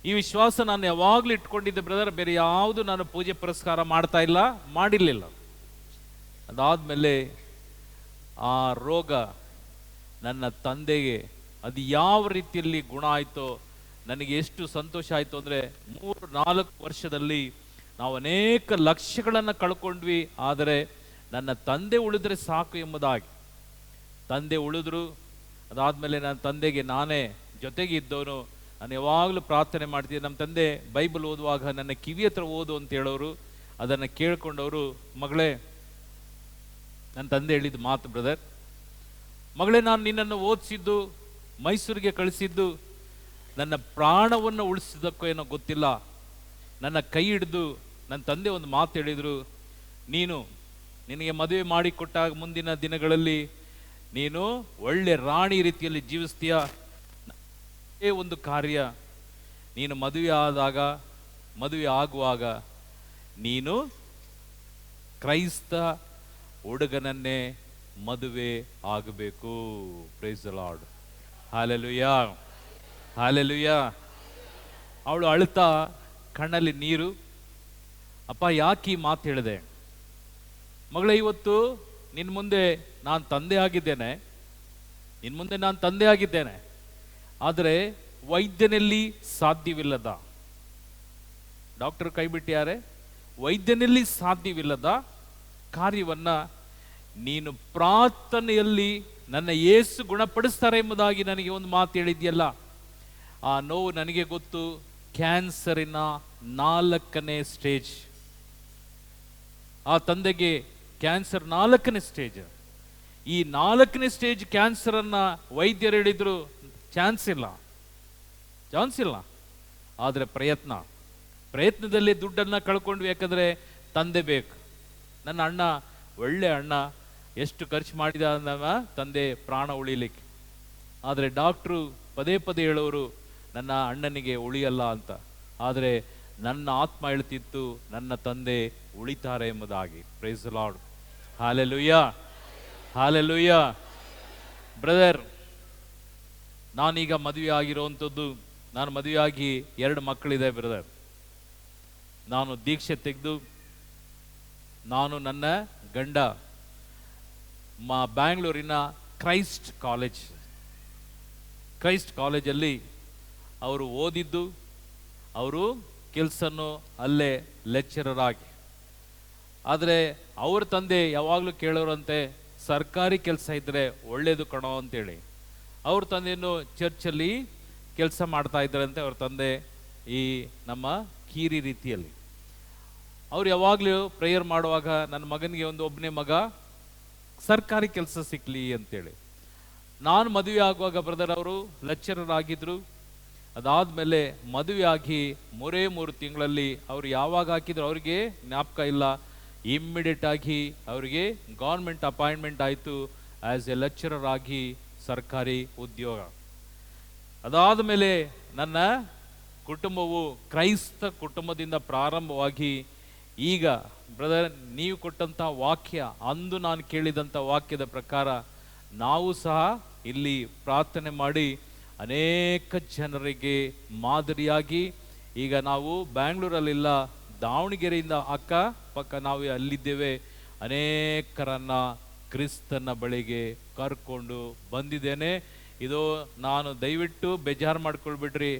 ಈ ವಿಶ್ವಾಸ ನಾನು ಯಾವಾಗಲೂ ಇಟ್ಕೊಂಡಿದ್ದೆ ಬ್ರದರ್. ಬೇರೆ ಯಾವುದು ನಾನು ಪೂಜೆ ಪುರಸ್ಕಾರ ಮಾಡಿರಲಿಲ್ಲ. ಅದಾದಮೇಲೆ ಆ ರೋಗ ನನ್ನ ತಂದೆಗೆ ಅದು ಯಾವ ರೀತಿಯಲ್ಲಿ ಗುಣ ಆಯಿತೋ, ನನಗೆ ಎಷ್ಟು ಸಂತೋಷ ಆಯಿತು ಅಂದರೆ 3-4 ವರ್ಷದಲ್ಲಿ ನಾವು ಅನೇಕ ಲಕ್ಷಗಳನ್ನು ಕಳ್ಕೊಂಡ್ವಿ. ಆದರೆ ನನ್ನ ತಂದೆ ಉಳಿದ್ರೆ ಸಾಕು ಎಂಬುದಾಗಿ. ತಂದೆ ಉಳಿದ್ರು. ಅದಾದಮೇಲೆ ನನ್ನ ತಂದೆಗೆ ನಾನೇ ಜೊತೆಗೆ ಇದ್ದವನು. ನಾನು ಯಾವಾಗಲೂ ಪ್ರಾರ್ಥನೆ ಮಾಡ್ತಿದ್ದೆ. ನಮ್ಮ ತಂದೆ ಬೈಬಲ್ ಓದುವಾಗ ನನ್ನ ಕಿವಿ ಹತ್ರ ಓದು ಅಂತ ಹೇಳೋರು. ಅದನ್ನು ಕೇಳ್ಕೊಂಡವರು, ಮಗಳೇ, ನನ್ನ ತಂದೆ ಹೇಳಿದ ಮಾತು ಬ್ರದರ್, ಮಗಳೇ, ನಾನು ನಿನ್ನನ್ನು ಓದಿಸಿದ್ದು, ಮೈಸೂರಿಗೆ ಕಳಿಸಿದ್ದು ನನ್ನ ಪ್ರಾಣವನ್ನು ಉಳಿಸಿದ್ದಕ್ಕೋ ಏನೋ ಗೊತ್ತಿಲ್ಲ. ನನ್ನ ಕೈ ಹಿಡಿದು ನನ್ನ ತಂದೆ ಒಂದು ಮಾತು ಹೇಳಿದರು, ನಿನಗೆ ಮದುವೆ ಮಾಡಿಕೊಟ್ಟಾಗ ಮುಂದಿನ ದಿನಗಳಲ್ಲಿ ನೀನು ಒಳ್ಳೆ ರಾಣಿ ರೀತಿಯಲ್ಲಿ ಜೀವಿಸ್ತೀಯ. ಒಂದು ಕಾರ್ಯ, ನೀನು ಮದುವೆ ಆಗುವಾಗ ನೀನು ಕ್ರೈಸ್ತ ಹುಡುಗನನ್ನೇ ಮದುವೆ ಆಗಬೇಕು. Praise the Lord. Hallelujah, hallelujah. ಅವಳು ಅಳ್ತಾ, ಕಣ್ಣಲ್ಲಿ ನೀರು. ಅಪ್ಪ, ಯಾಕೆ ಈ ಮಾತು ಹೇಳಿದೆ? ಮಗಳೇ, ಇವತ್ತು ನಿನ್ನ ಮುಂದೆ ನಾನು ತಂದೆ ಆಗಿದ್ದೇನೆ. ಆದರೆ ವೈದ್ಯನಲ್ಲಿ ಸಾಧ್ಯವಿಲ್ಲದ, ಡಾಕ್ಟರ್ ಕೈ ಬಿಟ್ಟಿದ್ದಾರೆ, ವೈದ್ಯನಲ್ಲಿ ಸಾಧ್ಯವಿಲ್ಲದ ಕಾರ್ಯವನ್ನ ನೀನು ಪ್ರಾರ್ಥನೆಯಲ್ಲಿ ನನ್ನ ಯೇಸು ಗುಣಪಡಿಸ್ತಾರೆ ಎಂಬುದಾಗಿ ನನಗೆ ಒಂದು ಮಾತು ಹೇಳಿದ್ಯಲ್ಲ. ಆ ನೋವು ನನಗೆ ಗೊತ್ತು. ಕ್ಯಾನ್ಸರಿನ 4ನೇ ಸ್ಟೇಜ್. ಆ ತಂದೆಗೆ ಕ್ಯಾನ್ಸರ್ 4ನೇ ಸ್ಟೇಜ್. ಈ 4ನೇ ಸ್ಟೇಜ್ ಕ್ಯಾನ್ಸರನ್ನ ವೈದ್ಯರು ಹೇಳಿದ್ರು ಚಾನ್ಸ್ ಇಲ್ಲ. ಆದರೆ ಪ್ರಯತ್ನದಲ್ಲಿ ದುಡ್ಡನ್ನು ಕಳ್ಕೊಂಡ್ವಿ. ಯಾಕಂದ್ರೆ ತಂದೆ ಬೇಕು. ನನ್ನ ಅಣ್ಣ, ಒಳ್ಳೆ ಅಣ್ಣ, ಎಷ್ಟು ಖರ್ಚು ಮಾಡಿದ ತಂದೆ ಪ್ರಾಣ ಉಳಿಲಿಕ್ಕೆ. ಆದರೆ ಡಾಕ್ಟ್ರು ಪದೇ ಹೇಳೋರು ನನ್ನ ಅಣ್ಣನಿಗೆ ಉಳಿಯಲ್ಲ ಅಂತ. ಆದರೆ ನನ್ನ ಆತ್ಮ ಹೇಳ್ತಿತ್ತು ನನ್ನ ತಂದೆ ಉಳಿತಾರೆ ಎಂಬುದಾಗಿ. Praise the Lord. Hallelujah, hallelujah. Brother, ನಾನೀಗ ಮದುವೆ ಆಗಿರೋವಂಥದ್ದು, ನಾನು ಮದುವೆಯಾಗಿ 2 ಮಕ್ಕಳಿದೆ ಬ್ರದರ್. ನಾನು ದೀಕ್ಷೆ ತೆಗೆದು, ನಾನು ನನ್ನ ಗಂಡ ಬ್ಯಾಂಗ್ಳೂರಿನ ಕ್ರೈಸ್ಟ್ ಕಾಲೇಜಲ್ಲಿ ಅವರು ಓದಿದ್ದು, ಅವರು ಕೆಲಸನೂ ಅಲ್ಲೇ ಲೆಕ್ಚರರ್ ಆಗಿ. ಆದರೆ ಅವ್ರ ತಂದೆ ಯಾವಾಗಲೂ ಕೇಳೋರಂತೆ, ಸರ್ಕಾರಿ ಕೆಲಸ ಇದ್ರೆ ಒಳ್ಳೇದು ಕಣೋ ಅಂತೇಳಿ. ಅವ್ರ ತಂದೆಯನ್ನು ಚರ್ಚಲ್ಲಿ ಕೆಲಸ ಮಾಡ್ತಾ ಇದ್ದಾರಂತೆ, ಅವ್ರ ತಂದೆ ಈ ನಮ್ಮ ಕೀರಿ ರೀತಿಯಲ್ಲಿ. ಅವ್ರು ಯಾವಾಗಲೂ ಪ್ರೇಯರ್ ಮಾಡುವಾಗ ನನ್ನ ಮಗನಿಗೆ ಒಬ್ಬನೇ ಮಗ ಸರ್ಕಾರಿ ಕೆಲಸ ಸಿಕ್ಲಿ ಅಂತೇಳಿ. ನಾನು ಮದುವೆ ಆಗುವಾಗ ಬ್ರದರ್ ಅವರು ಲೆಕ್ಚರರ್ ಆಗಿದ್ರು. ಅದಾದ್ಮೇಲೆ ಮದುವೆ ಆಗಿ 3 ತಿಂಗಳಲ್ಲಿ ಅವ್ರು ಯಾವಾಗ ಹಾಕಿದ್ರು ಅವ್ರಿಗೆ ಜ್ಞಾಪಕ ಇಲ್ಲ. ಇಮ್ಮಿಡಿಯೇಟ್ ಆಗಿ ಅವರಿಗೆ ಗೌರ್ಮೆಂಟ್ ಅಪಾಯಿಂಟ್ಮೆಂಟ್ ಆಯಿತು ಆಸ್ ಎ ಲೆಕ್ಚರರ್ ಆಗಿ, ಸರ್ಕಾರಿ ಉದ್ಯೋಗ. ಅದಾದ ಮೇಲೆ ನನ್ನ ಕುಟುಂಬವು ಕ್ರೈಸ್ತ ಕುಟುಂಬದಿಂದ ಪ್ರಾರಂಭವಾಗಿ ಈಗ ಬ್ರದರ್ ನೀವು ಕೊಟ್ಟಂಥ ವಾಕ್ಯ, ಅಂದು ನಾನು ಕೇಳಿದಂಥ ವಾಕ್ಯದ ಪ್ರಕಾರ ನಾವು ಸಹ ಇಲ್ಲಿ ಪ್ರಾರ್ಥನೆ ಮಾಡಿ ಅನೇಕ ಜನರಿಗೆ ಮಾದರಿಯಾಗಿ, ಈಗ ನಾವು ಬ್ಯಾಂಗ್ಳೂರಲ್ಲಿಲ್ಲ, ದಾವಣಗೆರೆಯಿಂದ ಅಕ್ಕ ಪಕ್ಕ ನಾವು ಅಲ್ಲಿದ್ದೇವೆ, ಅನೇಕರನ್ನ ಕ್ರಿಸ್ತನ ಬಳಿಗೆ ಕರ್ಕೊಂಡು ಬಂದಿದ್ದೇನೆ. ಇದು ನಾನು ದಯವಿಟ್ಟು ಬೇಜಾರು ಮಾಡ್ಕೊಳ್ಬಿಡ್ರಿ,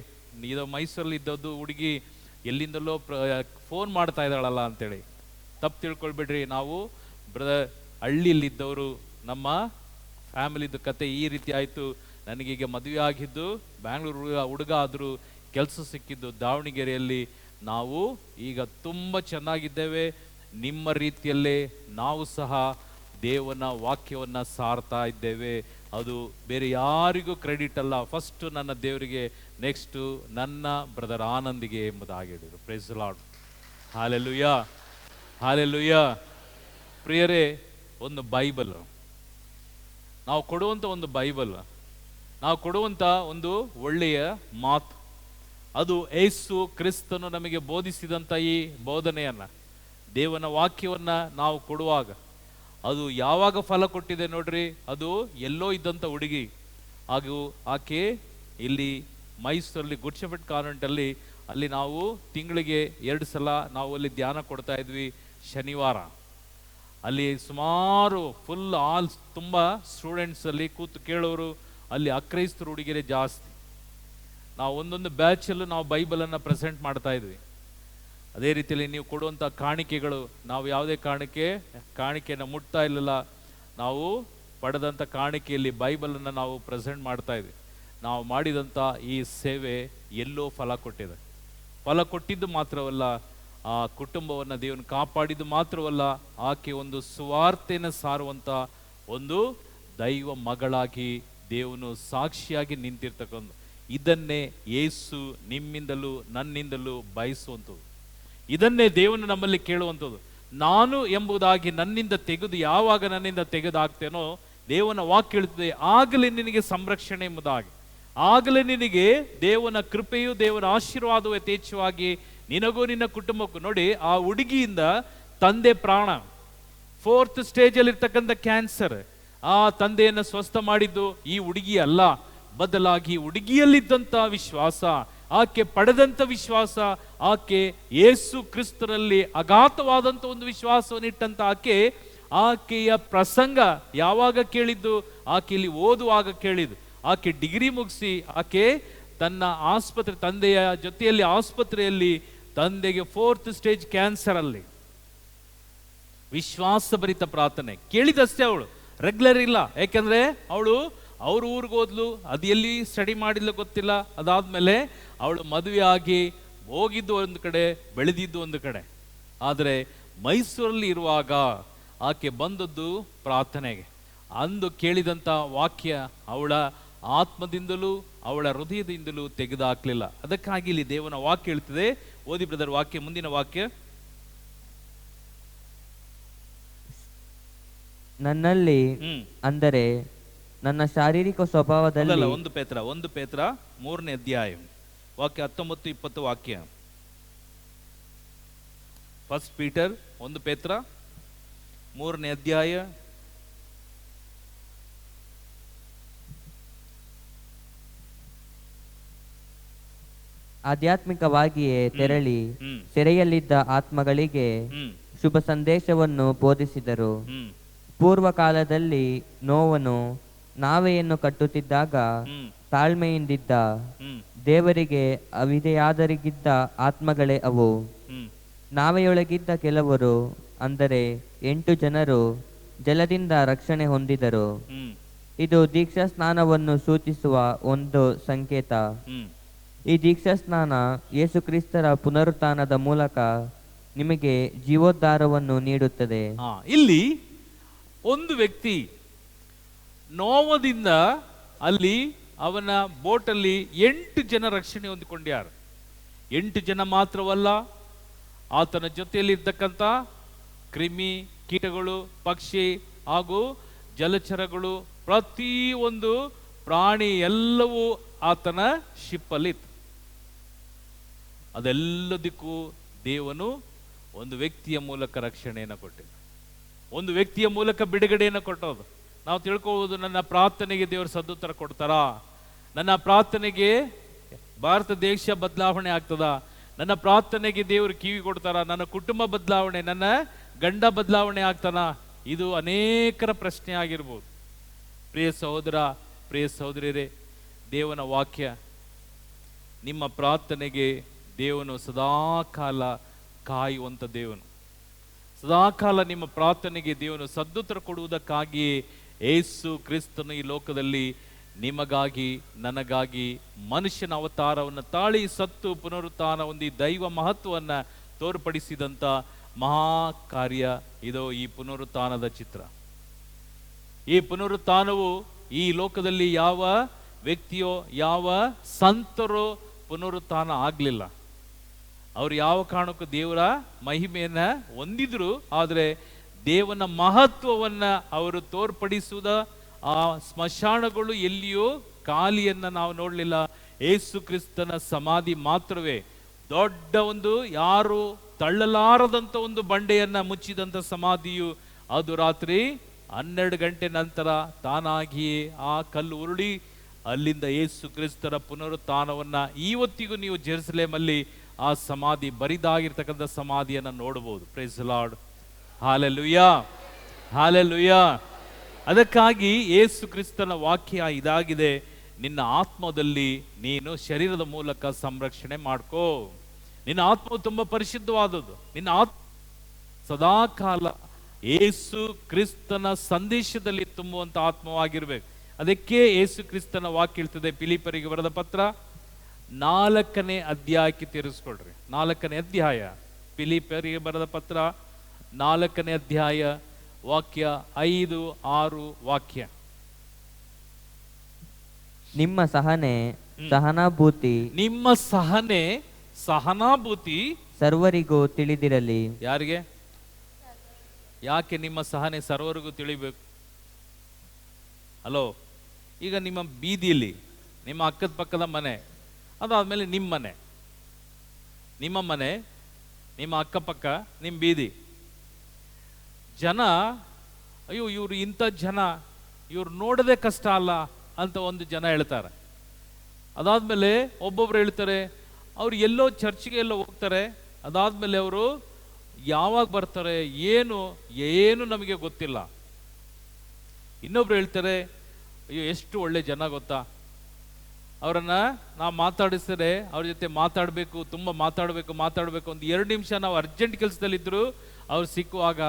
ಇದು ಮೈಸೂರಲ್ಲಿ ಇದ್ದದ್ದು ಹುಡುಗಿ ಎಲ್ಲಿಂದಲೋ ಫೋನ್ ಮಾಡ್ತಾ ಇದ್ದಾಳಲ್ಲ ಅಂತೇಳಿ ತಪ್ಪು ತಿಳ್ಕೊಳ್ಬಿಡ್ರಿ. ನಾವು ಬ್ರದರ್ ಹಳ್ಳಿಯಲ್ಲಿದ್ದವರು, ನಮ್ಮ ಫ್ಯಾಮಿಲಿದು ಕತೆ ಈ ರೀತಿ ಆಯಿತು. ನನಗೀಗ ಮದುವೆ ಆಗಿದ್ದು ಬ್ಯಾಂಗ್ಳೂರು ಹುಡುಗ ಆದರೂ ಕೆಲಸ ಸಿಕ್ಕಿದ್ದು ದಾವಣಗೆರೆಯಲ್ಲಿ. ನಾವು ಈಗ ತುಂಬ ಚೆನ್ನಾಗಿದ್ದೇವೆ. ನಿಮ್ಮ ರೀತಿಯಲ್ಲೇ ನಾವು ಸಹ ದೇವನ ವಾಕ್ಯವನ್ನು ಸಾರ್ತಾ ಇದ್ದೇವೆ. ಅದು ಬೇರೆ ಯಾರಿಗೂ ಕ್ರೆಡಿಟ್ ಅಲ್ಲ, ಫಸ್ಟು ನನ್ನ ದೇವರಿಗೆ, ನೆಕ್ಸ್ಟು ನನ್ನ ಬ್ರದರ್ ಆನಂದಿಗೆ ಎಂಬುದಾಗಿ ಹೇಳಿದರು. Praise the Lord. Hallelujah, hallelujah. ಪ್ರಿಯರೇ, ಒಂದು ಬೈಬಲ್ ನಾವು ಕೊಡುವಂಥ ಒಂದು ಬೈಬಲ್, ನಾವು ಕೊಡುವಂಥ ಒಂದು ಒಳ್ಳೆಯ ಮಾತು, ಅದು ಯೇಸು ಕ್ರಿಸ್ತನು ನಮಗೆ ಬೋಧಿಸಿದಂಥ ಈ ಬೋಧನೆಯನ್ನು, ದೇವನ ವಾಕ್ಯವನ್ನು ನಾವು ಕೊಡುವಾಗ ಅದು ಯಾವಾಗ ಫಲ ಕೊಟ್ಟಿದೆ ನೋಡ್ರಿ. ಅದು ಎಲ್ಲೋ ಇದ್ದಂಥ ಹುಡುಗಿ, ಹಾಗೂ ಆಕೆ ಇಲ್ಲಿ ಮೈಸೂರಲ್ಲಿ ಗುಡ್ಶೆಫೆಟ್ ಕಾನ್ವೆಂಟಲ್ಲಿ, ಅಲ್ಲಿ ನಾವು ತಿಂಗಳಿಗೆ 2 ಸಲ ನಾವು ಅಲ್ಲಿ ಧ್ಯಾನ ಕೊಡ್ತಾ ಇದ್ವಿ. ಶನಿವಾರ ಅಲ್ಲಿ ಸುಮಾರು ಫುಲ್ ಆಲ್ ತುಂಬ ಸ್ಟೂಡೆಂಟ್ಸ್ ಅಲ್ಲಿ ಕೂತು ಕೇಳೋರು, ಅಲ್ಲಿ ಅಕ್ರೈಸ್ತರು ಹುಡುಗಿಯರೇ ಜಾಸ್ತಿ. ನಾವು ಒಂದೊಂದು ಬ್ಯಾಚಲ್ಲೂ ನಾವು ಬೈಬಲನ್ನು ಪ್ರೆಸೆಂಟ್ ಮಾಡ್ತಾ ಇದ್ವಿ. ಅದೇ ರೀತಿಯಲ್ಲಿ ನೀವು ಕೊಡುವಂಥ ಕಾಣಿಕೆಗಳು, ನಾವು ಯಾವುದೇ ಕಾಣಿಕೆಯನ್ನು ಮುಟ್ತಾ ಇರಲಿಲ್ಲ. ನಾವು ಪಡೆದಂಥ ಕಾಣಿಕೆಯಲ್ಲಿ ಬೈಬಲನ್ನು ನಾವು ಪ್ರೆಸೆಂಟ್ ಮಾಡ್ತಾ ಇದ್ವಿ. ನಾವು ಮಾಡಿದಂಥ ಈ ಸೇವೆ ಎಲ್ಲೋ ಫಲ ಕೊಟ್ಟಿದೆ. ಫಲ ಕೊಟ್ಟಿದ್ದು ಮಾತ್ರವಲ್ಲ, ಆ ಕುಟುಂಬವನ್ನು ದೇವನು ಕಾಪಾಡಿದ್ದು ಮಾತ್ರವಲ್ಲ, ಆಕೆ ಒಂದು ಸುವಾರ್ತೆಯನ್ನು ಸಾರುವಂಥ ಒಂದು ದೈವ ಮಗಳಾಗಿ ದೇವನು ಸಾಕ್ಷಿಯಾಗಿ ನಿಂತಿರ್ತಕ್ಕಂಥ, ಇದನ್ನೇ ಯೇಸು ನಿಮ್ಮಿಂದಲೂ ನನ್ನಿಂದಲೂ ಬಯಸುವಂಥದ್ದು. ಇದನ್ನೇ ದೇವನು ನಮ್ಮಲ್ಲಿ ಕೇಳುವಂಥದ್ದು. ನಾನು ಎಂಬುದಾಗಿ ನನ್ನಿಂದ ತೆಗೆದು ಯಾವಾಗ ನನ್ನಿಂದ ತೆಗೆದಾಗ್ತೇನೋ, ದೇವನ ವಾಕ್ಯ ಹೇಳುತ್ತದೆ, ಆಗಲೇ ನಿನಗೆ ಸಂರಕ್ಷಣೆ ಎಂಬುದಾಗಿ, ಆಗಲೇ ನಿನಗೆ ದೇವನ ಕೃಪೆಯು ದೇವನ ಆಶೀರ್ವಾದವು ಯಥೇಚ್ಛವಾಗಿ ನಿನಗೂ ನಿನ್ನ ಕುಟುಂಬಕ್ಕೂ. ನೋಡಿ, ಆ ಹುಡುಗಿಯಿಂದ ತಂದೆ ಪ್ರಾಣ 4th ಸ್ಟೇಜಲ್ಲಿ ಇರ್ತಕ್ಕಂಥ ಕ್ಯಾನ್ಸರ್, ಆ ತಂದೆಯನ್ನು ಸ್ವಸ್ಥ ಮಾಡಿದ್ದು ಈ ಹುಡುಗಿ ಅಲ್ಲ, ಬದಲಾಗಿ ಹುಡುಗಿಯಲ್ಲಿದ್ದಂಥ ವಿಶ್ವಾಸ, ಆಕೆ ಪಡೆದಂಥ ವಿಶ್ವಾಸ, ಆಕೆ ಯೇಸು ಕ್ರಿಸ್ತನಲ್ಲಿ ಅಗಾಧವಾದಂಥ ಒಂದು ವಿಶ್ವಾಸವನ್ನು ಇಟ್ಟಂತ ಆಕೆಯ ಪ್ರಸಂಗ ಯಾವಾಗ ಕೇಳಿದ್ದು, ಆಕೆ ಇಲ್ಲಿ ಓದುವಾಗ ಕೇಳಿದ್ದು. ಆಕೆ ಡಿಗ್ರಿ ಮುಗಿಸಿ ಆಕೆ ತನ್ನ ತಂದೆಯ ಜೊತೆಯಲ್ಲಿ ಆಸ್ಪತ್ರೆಯಲ್ಲಿ, ತಂದೆಗೆ 4th ಸ್ಟೇಜ್ ಕ್ಯಾನ್ಸರ್ ಅಲ್ಲಿ ವಿಶ್ವಾಸಭರಿತ ಪ್ರಾರ್ಥನೆ ಕೇಳಿದಷ್ಟೇ. ಅವಳು ರೆಗ್ಯುಲರ್ ಇಲ್ಲ, ಯಾಕೆಂದ್ರೆ ಅವ್ರ ಊರಿಗೆ ಹೋದ್ಲು, ಅದು ಎಲ್ಲಿ ಸ್ಟಡಿ ಮಾಡಿದ್ಲು ಗೊತ್ತಿಲ್ಲ. ಅದಾದ್ಮೇಲೆ ಅವಳು ಮದುವೆ ಆಗಿ ಹೋಗಿದ್ದು ಒಂದು ಕಡೆ, ಬೆಳೆದಿದ್ದು ಒಂದು ಕಡೆ. ಆದರೆ ಮೈಸೂರಲ್ಲಿ ಇರುವಾಗ ಆಕೆ ಬಂದದ್ದು ಪ್ರಾರ್ಥನೆಗೆ. ಅಂದು ಕೇಳಿದಂಥ ವಾಕ್ಯ ಅವಳ ಆತ್ಮದಿಂದಲೂ ಅವಳ ಹೃದಯದಿಂದಲೂ ತೆಗೆದುಹಾಕಲಿಲ್ಲ. ಅದಕ್ಕಾಗಿ ಇಲ್ಲಿ ದೇವನ ವಾಕ್ಯ ಹೇಳ್ತದೆ. ಓದಿ ಬ್ರದರ್ ವಾಕ್ಯ, ಮುಂದಿನ ವಾಕ್ಯ. ನನ್ನಲ್ಲಿ ಅಂದರೆ ನನ್ನ ಶಾರೀರಿಕ ಸ್ವಭಾವದಲ್ಲಿ, 1 ಪೇತ್ರ 3ನೇ ಅಧ್ಯಾಯ ವಾಕ್ಯ 19-20 ವಾಕ್ಯ. 1 ಪೀಟರ್ 1 ಪೇತ್ರ 3ನೇ ಅಧ್ಯಾಯ ಆಧ್ಯಾತ್ಮಿಕವಾಗಿಯೇ ತೆರಳಿ ಸೆರೆಯಲ್ಲಿದ್ದ ಆತ್ಮಗಳಿಗೆ ಶುಭ ಸಂದೇಶವನ್ನು ಬೋಧಿಸಿದರು. ಪೂರ್ವ ಕಾಲದಲ್ಲಿ ನೋವನು ನಾವೆಯನ್ನು ಕಟ್ಟುತ್ತಿದ್ದಾಗ ತಾಳ್ಮೆಯಿಂದಿದ್ದ ದೇವರಿಗೆ ಅವಿಧೇಯಾದರಿಗಿದ್ದ ಆತ್ಮಗಳೇ ಅವು. ನಾವೆಯೊಳಗಿದ್ದ ಕೆಲವರು, ಅಂದರೆ 8 ಜನರು ಜಲದಿಂದ ರಕ್ಷಣೆ ಹೊಂದಿದರು. ಹ್ಮ್ ಇದು ದೀಕ್ಷಾ ಸ್ನಾನವನ್ನು ಸೂಚಿಸುವ ಒಂದು ಸಂಕೇತ. ಹ್ಮ್ ಈ ದೀಕ್ಷಾ ಸ್ನಾನ ಯೇಸು ಕ್ರಿಸ್ತರ ಪುನರುತ್ಥಾನದ ಮೂಲಕ ನಿಮಗೆ ಜೀವೋದ್ಧಾರವನ್ನು ನೀಡುತ್ತದೆ. ಇಲ್ಲಿ ಒಂದು ವ್ಯಕ್ತಿ ನೋವದಿಂದ ಅಲ್ಲಿ ಅವನ ಬೋಟಲ್ಲಿ 8 ಜನ ರಕ್ಷಣೆ ಹೊಂದಿಕೊಂಡ್ಯಾರ. 8 ಜನ ಮಾತ್ರವಲ್ಲ, ಆತನ ಜೊತೆಯಲ್ಲಿರ್ತಕ್ಕಂಥ ಕ್ರಿಮಿ ಕೀಟಗಳು, ಪಕ್ಷಿ ಹಾಗೂ ಜಲಚರಗಳು, ಪ್ರತಿಯೊಂದು ಪ್ರಾಣಿ ಎಲ್ಲವೂ ಆತನ ಶಿಪ್ಪಲ್ಲಿತ್ತು. ಅದೆಲ್ಲದಕ್ಕೂ ದೇವನು ಒಂದು ವ್ಯಕ್ತಿಯ ಮೂಲಕ ರಕ್ಷಣೆಯನ್ನು ಕೊಟ್ಟಿದ್ದ, ಒಂದು ವ್ಯಕ್ತಿಯ ಮೂಲಕ ಬಿಡುಗಡೆಯನ್ನು ಕೊಟ್ಟೋದು. ನಾವು ತಿಳ್ಕೋಬಹುದು, ನನ್ನ ಪ್ರಾರ್ಥನೆಗೆ ದೇವರು ಸದುತ್ತರ ಕೊಡ್ತಾರಾ, ನನ್ನ ಪ್ರಾರ್ಥನೆಗೆ ಭಾರತ ದೇಶ ಬದಲಾವಣೆ ಆಗ್ತದ, ನನ್ನ ಪ್ರಾರ್ಥನೆಗೆ ದೇವರು ಕಿವಿ ಕೊಡ್ತಾರ, ನನ್ನ ಕುಟುಂಬ ಬದಲಾವಣೆ, ನನ್ನ ಗಂಡ ಬದಲಾವಣೆ ಆಗ್ತಾನ? ಇದು ಅನೇಕರ ಪ್ರಶ್ನೆ ಆಗಿರ್ಬೋದು. ಪ್ರಿಯ ಸಹೋದರ, ಪ್ರಿಯ ಸಹೋದರಿಯರೇ, ದೇವನ ವಾಕ್ಯ ನಿಮ್ಮ ಪ್ರಾರ್ಥನೆಗೆ ದೇವನು ಸದಾಕಾಲ ಕಾಯುವಂಥ ದೇವನು. ಸದಾಕಾಲ ನಿಮ್ಮ ಪ್ರಾರ್ಥನೆಗೆ ದೇವನು ಸದ್ದುತ್ತರ ಕೊಡುವುದಕ್ಕಾಗಿಯೇ ಯೇಸು ಕ್ರಿಸ್ತನು ಈ ಲೋಕದಲ್ಲಿ ನಿಮಗಾಗಿ ನನಗಾಗಿ ಮನುಷ್ಯನ ಅವತಾರವನ್ನು ತಾಳಿ ಸತ್ತು ಪುನರುತ್ಥಾನ ಹೊಂದಿ ದೈವ ಮಹತ್ವವನ್ನು ತೋರ್ಪಡಿಸಿದಂಥ ಮಹಾ ಕಾರ್ಯ ಇದು ಈ ಪುನರುತ್ಥಾನದ ಚಿತ್ರ. ಈ ಪುನರುತ್ಥಾನವು ಈ ಲೋಕದಲ್ಲಿ ಯಾವ ವ್ಯಕ್ತಿಯೋ ಯಾವ ಸಂತರೋ ಪುನರುತ್ಥಾನ ಆಗಲಿಲ್ಲ. ಅವರು ಯಾವ ಕಾರಣಕ್ಕೂ ದೇವರ ಮಹಿಮೆಯನ್ನ ಹೊಂದಿದ್ರು, ಆದರೆ ದೇವನ ಮಹತ್ವವನ್ನ ಅವರು ತೋರ್ಪಡಿಸುವುದ ಆ ಸ್ಮಶಾನಗಳು ಎಲ್ಲಿಯೋ ಖಾಲಿಯನ್ನ ನಾವು ನೋಡಲಿಲ್ಲ. ಯೇಸು ಕ್ರಿಸ್ತನ ಸಮಾಧಿ ಮಾತ್ರವೇ ದೊಡ್ಡ ಒಂದು ಯಾರು ತಳ್ಳಲಾರದಂತ ಒಂದು ಬಂಡೆಯನ್ನ ಮುಚ್ಚಿದಂತ ಸಮಾಧಿಯು ಅದು ರಾತ್ರಿ 12 ಗಂಟೆ ನಂತರ ತಾನಾಗಿಯೇ ಆ ಕಲ್ಲು ಉರುಳಿ ಅಲ್ಲಿಂದ ಯೇಸು ಕ್ರಿಸ್ತರ ಪುನರುತ್ಥಾನವನ್ನ ಇವತ್ತಿಗೂ ನೀವು ಜೆರುಸಲೇಮಲ್ಲಿ ಆ ಸಮಾಧಿ ಬರಿದಾಗಿರ್ತಕ್ಕಂಥ ಸಮಾಧಿಯನ್ನ ನೋಡಬಹುದು. Praise the Lord, hallelujah, hallelujah. ಅದಕ್ಕಾಗಿ ಯೇಸು ಕ್ರಿಸ್ತನ ವಾಕ್ಯ ಇದಾಗಿದೆ, ನಿನ್ನ ಆತ್ಮದಲ್ಲಿ ನೀನು ಶರೀರದ ಮೂಲಕ ಸಂರಕ್ಷಣೆ ಮಾಡ್ಕೋ. ನಿನ್ನ ಆತ್ಮ ತುಂಬಾ ಪರಿಶುದ್ಧವಾದದ್ದು. ನಿನ್ನ ಆತ್ಮ ಸದಾಕಾಲ ಯೇಸು ಕ್ರಿಸ್ತನ ಸಂದೇಶದಲ್ಲಿ ತುಂಬುವಂತ ಆತ್ಮವಾಗಿರ್ಬೇಕು. ಅದಕ್ಕೆ ಯೇಸು ಕ್ರಿಸ್ತನ ವಾಕ್ಯ ಹೇಳ್ತದೆ, ಫಿಲಿಪ್ಪರಿಗೆ ಬರೆದ ಪತ್ರ 4ನೇ ಅಧ್ಯಾಯಕ್ಕೆ ತಿರುಗಿಸ್ಕೊಳ್ರಿ. 4ನೇ ಅಧ್ಯಾಯ, ಫಿಲಿಪ್ಪರಿಗೆ ಬರೆದ ಪತ್ರ 4ನೇ ಅಧ್ಯಾಯ ವಾಕ್ಯ 5, 6 ವಾಕ್ಯ. ನಿಮ್ಮ ಸಹನೆ ಸಹನಾಭೂತಿ, ನಿಮ್ಮ ಸಹನೆ ಸಹನಾಭೂತಿ ಸರ್ವರಿಗೂ ತಿಳಿದಿರಲಿ. ಯಾರಿಗೆ? ಯಾಕೆ ನಿಮ್ಮ ಸಹನೆ ಸರ್ವರಿಗೂ ತಿಳಿಬೇಕು? ಹಲೋ, ಈಗ ನಿಮ್ಮ ಬೀದಿಯಲ್ಲಿ ನಿಮ್ಮ ಅಕ್ಕದ ಪಕ್ಕದ ಮನೆ, ಅದಾದ್ಮೇಲೆ ನಿಮ್ಮ ಮನೆ, ನಿಮ್ಮ ಮನೆ, ನಿಮ್ಮ ಅಕ್ಕಪಕ್ಕ, ನಿಮ್ಮ ಬೀದಿ ಜನ, ಅಯ್ಯೋ ಇವ್ರು ಇಂಥ ಜನ, ಇವ್ರು ನೋಡೋದೇ ಕಷ್ಟ ಅಲ್ಲ ಅಂತ ಒಂದು ಜನ ಹೇಳ್ತಾರೆ. ಅದಾದ್ಮೇಲೆ ಒಬ್ಬೊಬ್ರು ಹೇಳ್ತಾರೆ ಅವ್ರು ಎಲ್ಲೋ ಚರ್ಚ್ಗೆ ಎಲ್ಲೋ ಹೋಗ್ತಾರೆ, ಅದಾದ್ಮೇಲೆ ಅವರು ಯಾವಾಗ ಬರ್ತಾರೆ ಏನು ನಮಗೆ ಗೊತ್ತಿಲ್ಲ. ಇನ್ನೊಬ್ರು ಹೇಳ್ತಾರೆ ಅಯ್ಯೋ ಎಷ್ಟು ಒಳ್ಳೆ ಜನ ಗೊತ್ತಾ, ಅವರನ್ನ ನಾವು ಮಾತಾಡಿಸಿದ್ರೆ ಅವ್ರ ಜೊತೆ ಮಾತಾಡಬೇಕು, ತುಂಬ ಮಾತಾಡಬೇಕು ಒಂದು 2 ನಿಮಿಷ ನಾವು ಅರ್ಜೆಂಟ್ ಕೆಲಸದಲ್ಲಿದ್ದರು ಅವ್ರು ಸಿಕ್ಕುವಾಗ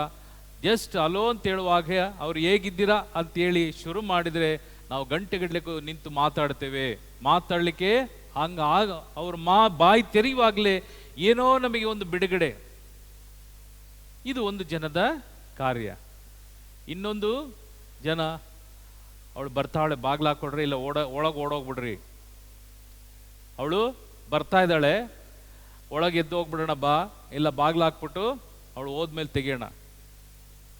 ಜಸ್ಟ್ ಅಲೋ ಅಂತ ಹೇಳುವಾಗ ಅವ್ರು ಹೇಗಿದ್ದೀರಾ ಅಂತೇಳಿ ಶುರು ಮಾಡಿದರೆ ನಾವು ಗಂಟೆಗಡ್ಲಿಕ್ಕೂ ನಿಂತು ಮಾತಾಡ್ತೇವೆ. ಮಾತಾಡಲಿಕ್ಕೆ ಅವ್ರ ಬಾಯಿ ತೆರೆಯುವಾಗಲೇ ಏನೋ ನಮಗೆ ಒಂದು ಬಿಡುಗಡೆ. ಇದು ಒಂದು ಜನದ ಕಾರ್ಯ. ಇನ್ನೊಂದು ಜನ, ಅವಳು ಬರ್ತಾಳೆ ಬಾಗ್ಲ ಹಾಕೊಡ್ರಿ, ಇಲ್ಲ ಒಳಗೆ ಓಡೋಗ್ಬಿಡ್ರಿ. ಅವಳು ಬರ್ತಾ ಇದ್ದಾಳೆ, ಒಳಗೆ ಎದ್ದು ಹೋಗ್ಬಿಡೋಣ ಬಾ, ಇಲ್ಲ ಬಾಗ್ಲ ಹಾಕ್ಬಿಟ್ಟು ಅವಳು ಹೋದ್ಮೇಲೆ ತೆಗಿಯೋಣ.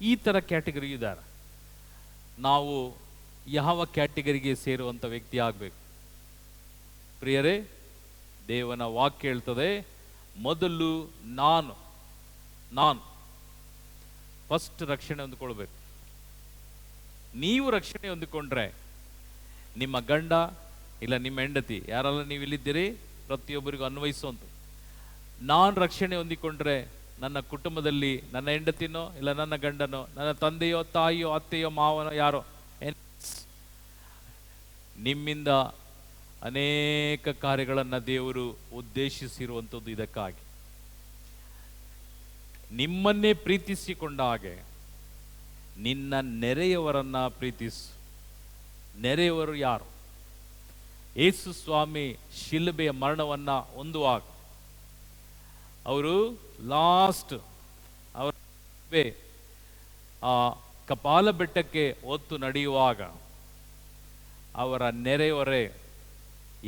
ಈ ಥರ ಕ್ಯಾಟಗರಿ ಇದ್ದಾರೆ. ನಾವು ಯಾವ ಕ್ಯಾಟಗರಿಗೆ ಸೇರುವಂಥ ವ್ಯಕ್ತಿ ಆಗಬೇಕು? ಪ್ರಿಯರೇ, ದೇವನ ವಾಕ್ಯ ಹೇಳ್ತದೆ, ಮೊದಲು ನಾನು ಫಸ್ಟ್ ರಕ್ಷಣೆ ಹೊಂದಿಕೊಳ್ಬೇಕು. ನೀವು ರಕ್ಷಣೆ ಹೊಂದಿಕೊಂಡ್ರೆ ನಿಮ್ಮ ಗಂಡ ಇಲ್ಲ ನಿಮ್ಮ ಹೆಂಡತಿ, ಯಾರೆಲ್ಲ ನೀವು ಇಲ್ಲಿದ್ದೀರಿ ಪ್ರತಿಯೊಬ್ಬರಿಗೂ ಅನ್ವಯಿಸುವಂತ, ನಾನು ರಕ್ಷಣೆ ಹೊಂದಿಕೊಂಡ್ರೆ ನನ್ನ ಕುಟುಂಬದಲ್ಲಿ ನನ್ನ ಹೆಂಡತಿನೋ ಇಲ್ಲ ನನ್ನ ಗಂಡನೋ, ನನ್ನ ತಂದೆಯೋ ತಾಯಿಯೋ ಅತ್ತೆಯೋ ಮಾವನೋ ಯಾರೋ, ನಿಮ್ಮಿಂದ ಅನೇಕ ಕಾರ್ಯಗಳನ್ನು ದೇವರು ಉದ್ದೇಶಿಸಿರುವಂಥದ್ದು ಇದಕ್ಕಾಗಿ. ನಿಮ್ಮನ್ನೇ ಪ್ರೀತಿಸಿಕೊಂಡ ಹಾಗೆ, ನಿನ್ನ ನೆರೆಯವರನ್ನ ಪ್ರೀತಿಸು. ನೆರೆಯವರು ಯಾರು? ಯೇಸು ಸ್ವಾಮಿ ಶಿಲುಬೆಯ ಮರಣವನ್ನ ಹೊಂದುವಾಗ ಅವರು ಲಾಸ್ಟ್ ಅವರ ಆ ಕಪಾಲ ಬೆಟ್ಟಕ್ಕೆ ಹೊತ್ತು ನಡೆಯುವಾಗ ಅವರ ನೆರೆಯವರೇ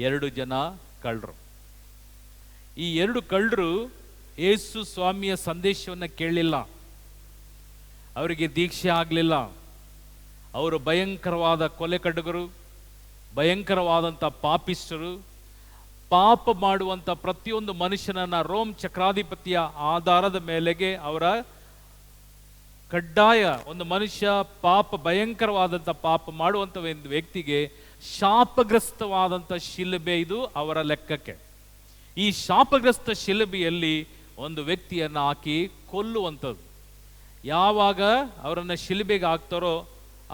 2 ಜನ ಕಳ್ಳರು. ಈ 2 ಕಳ್ಳರು ಯೇಸು ಸ್ವಾಮಿಯ ಸಂದೇಶವನ್ನು ಕೇಳಲಿಲ್ಲ, ಅವರಿಗೆ ದೀಕ್ಷೆ ಆಗಲಿಲ್ಲ. ಅವರು ಭಯಂಕರವಾದ ಕೊಲೆಗಡುಗರು, ಭಯಂಕರವಾದಂಥ ಪಾಪಿಸ್ಟರು. ಪಾಪ ಮಾಡುವಂಥ ಪ್ರತಿಯೊಂದು ಮನುಷ್ಯನನ್ನ ರೋಮ್ ಚಕ್ರಾಧಿಪತಿಯ ಆಧಾರದ ಮೇಲೆಗೆ ಅವರ ಕಡ್ಡಾಯ, ಒಂದು ಮನುಷ್ಯ ಭಯಂಕರವಾದಂಥ ಪಾಪ ಮಾಡುವಂಥ ಒಂದು ವ್ಯಕ್ತಿಗೆ ಶಾಪಗ್ರಸ್ತವಾದಂಥ ಶಿಲುಬೆ ಇದು ಅವರ ಲೆಕ್ಕಕ್ಕೆ. ಈ ಶಾಪಗ್ರಸ್ತ ಶಿಲುಬೆಯಲ್ಲಿ ಒಂದು ವ್ಯಕ್ತಿಯನ್ನು ಹಾಕಿ ಕೊಲ್ಲುವಂಥದ್ದು. ಯಾವಾಗ ಅವರನ್ನು ಶಿಲುಬೆಗೆ ಹಾಕ್ತಾರೋ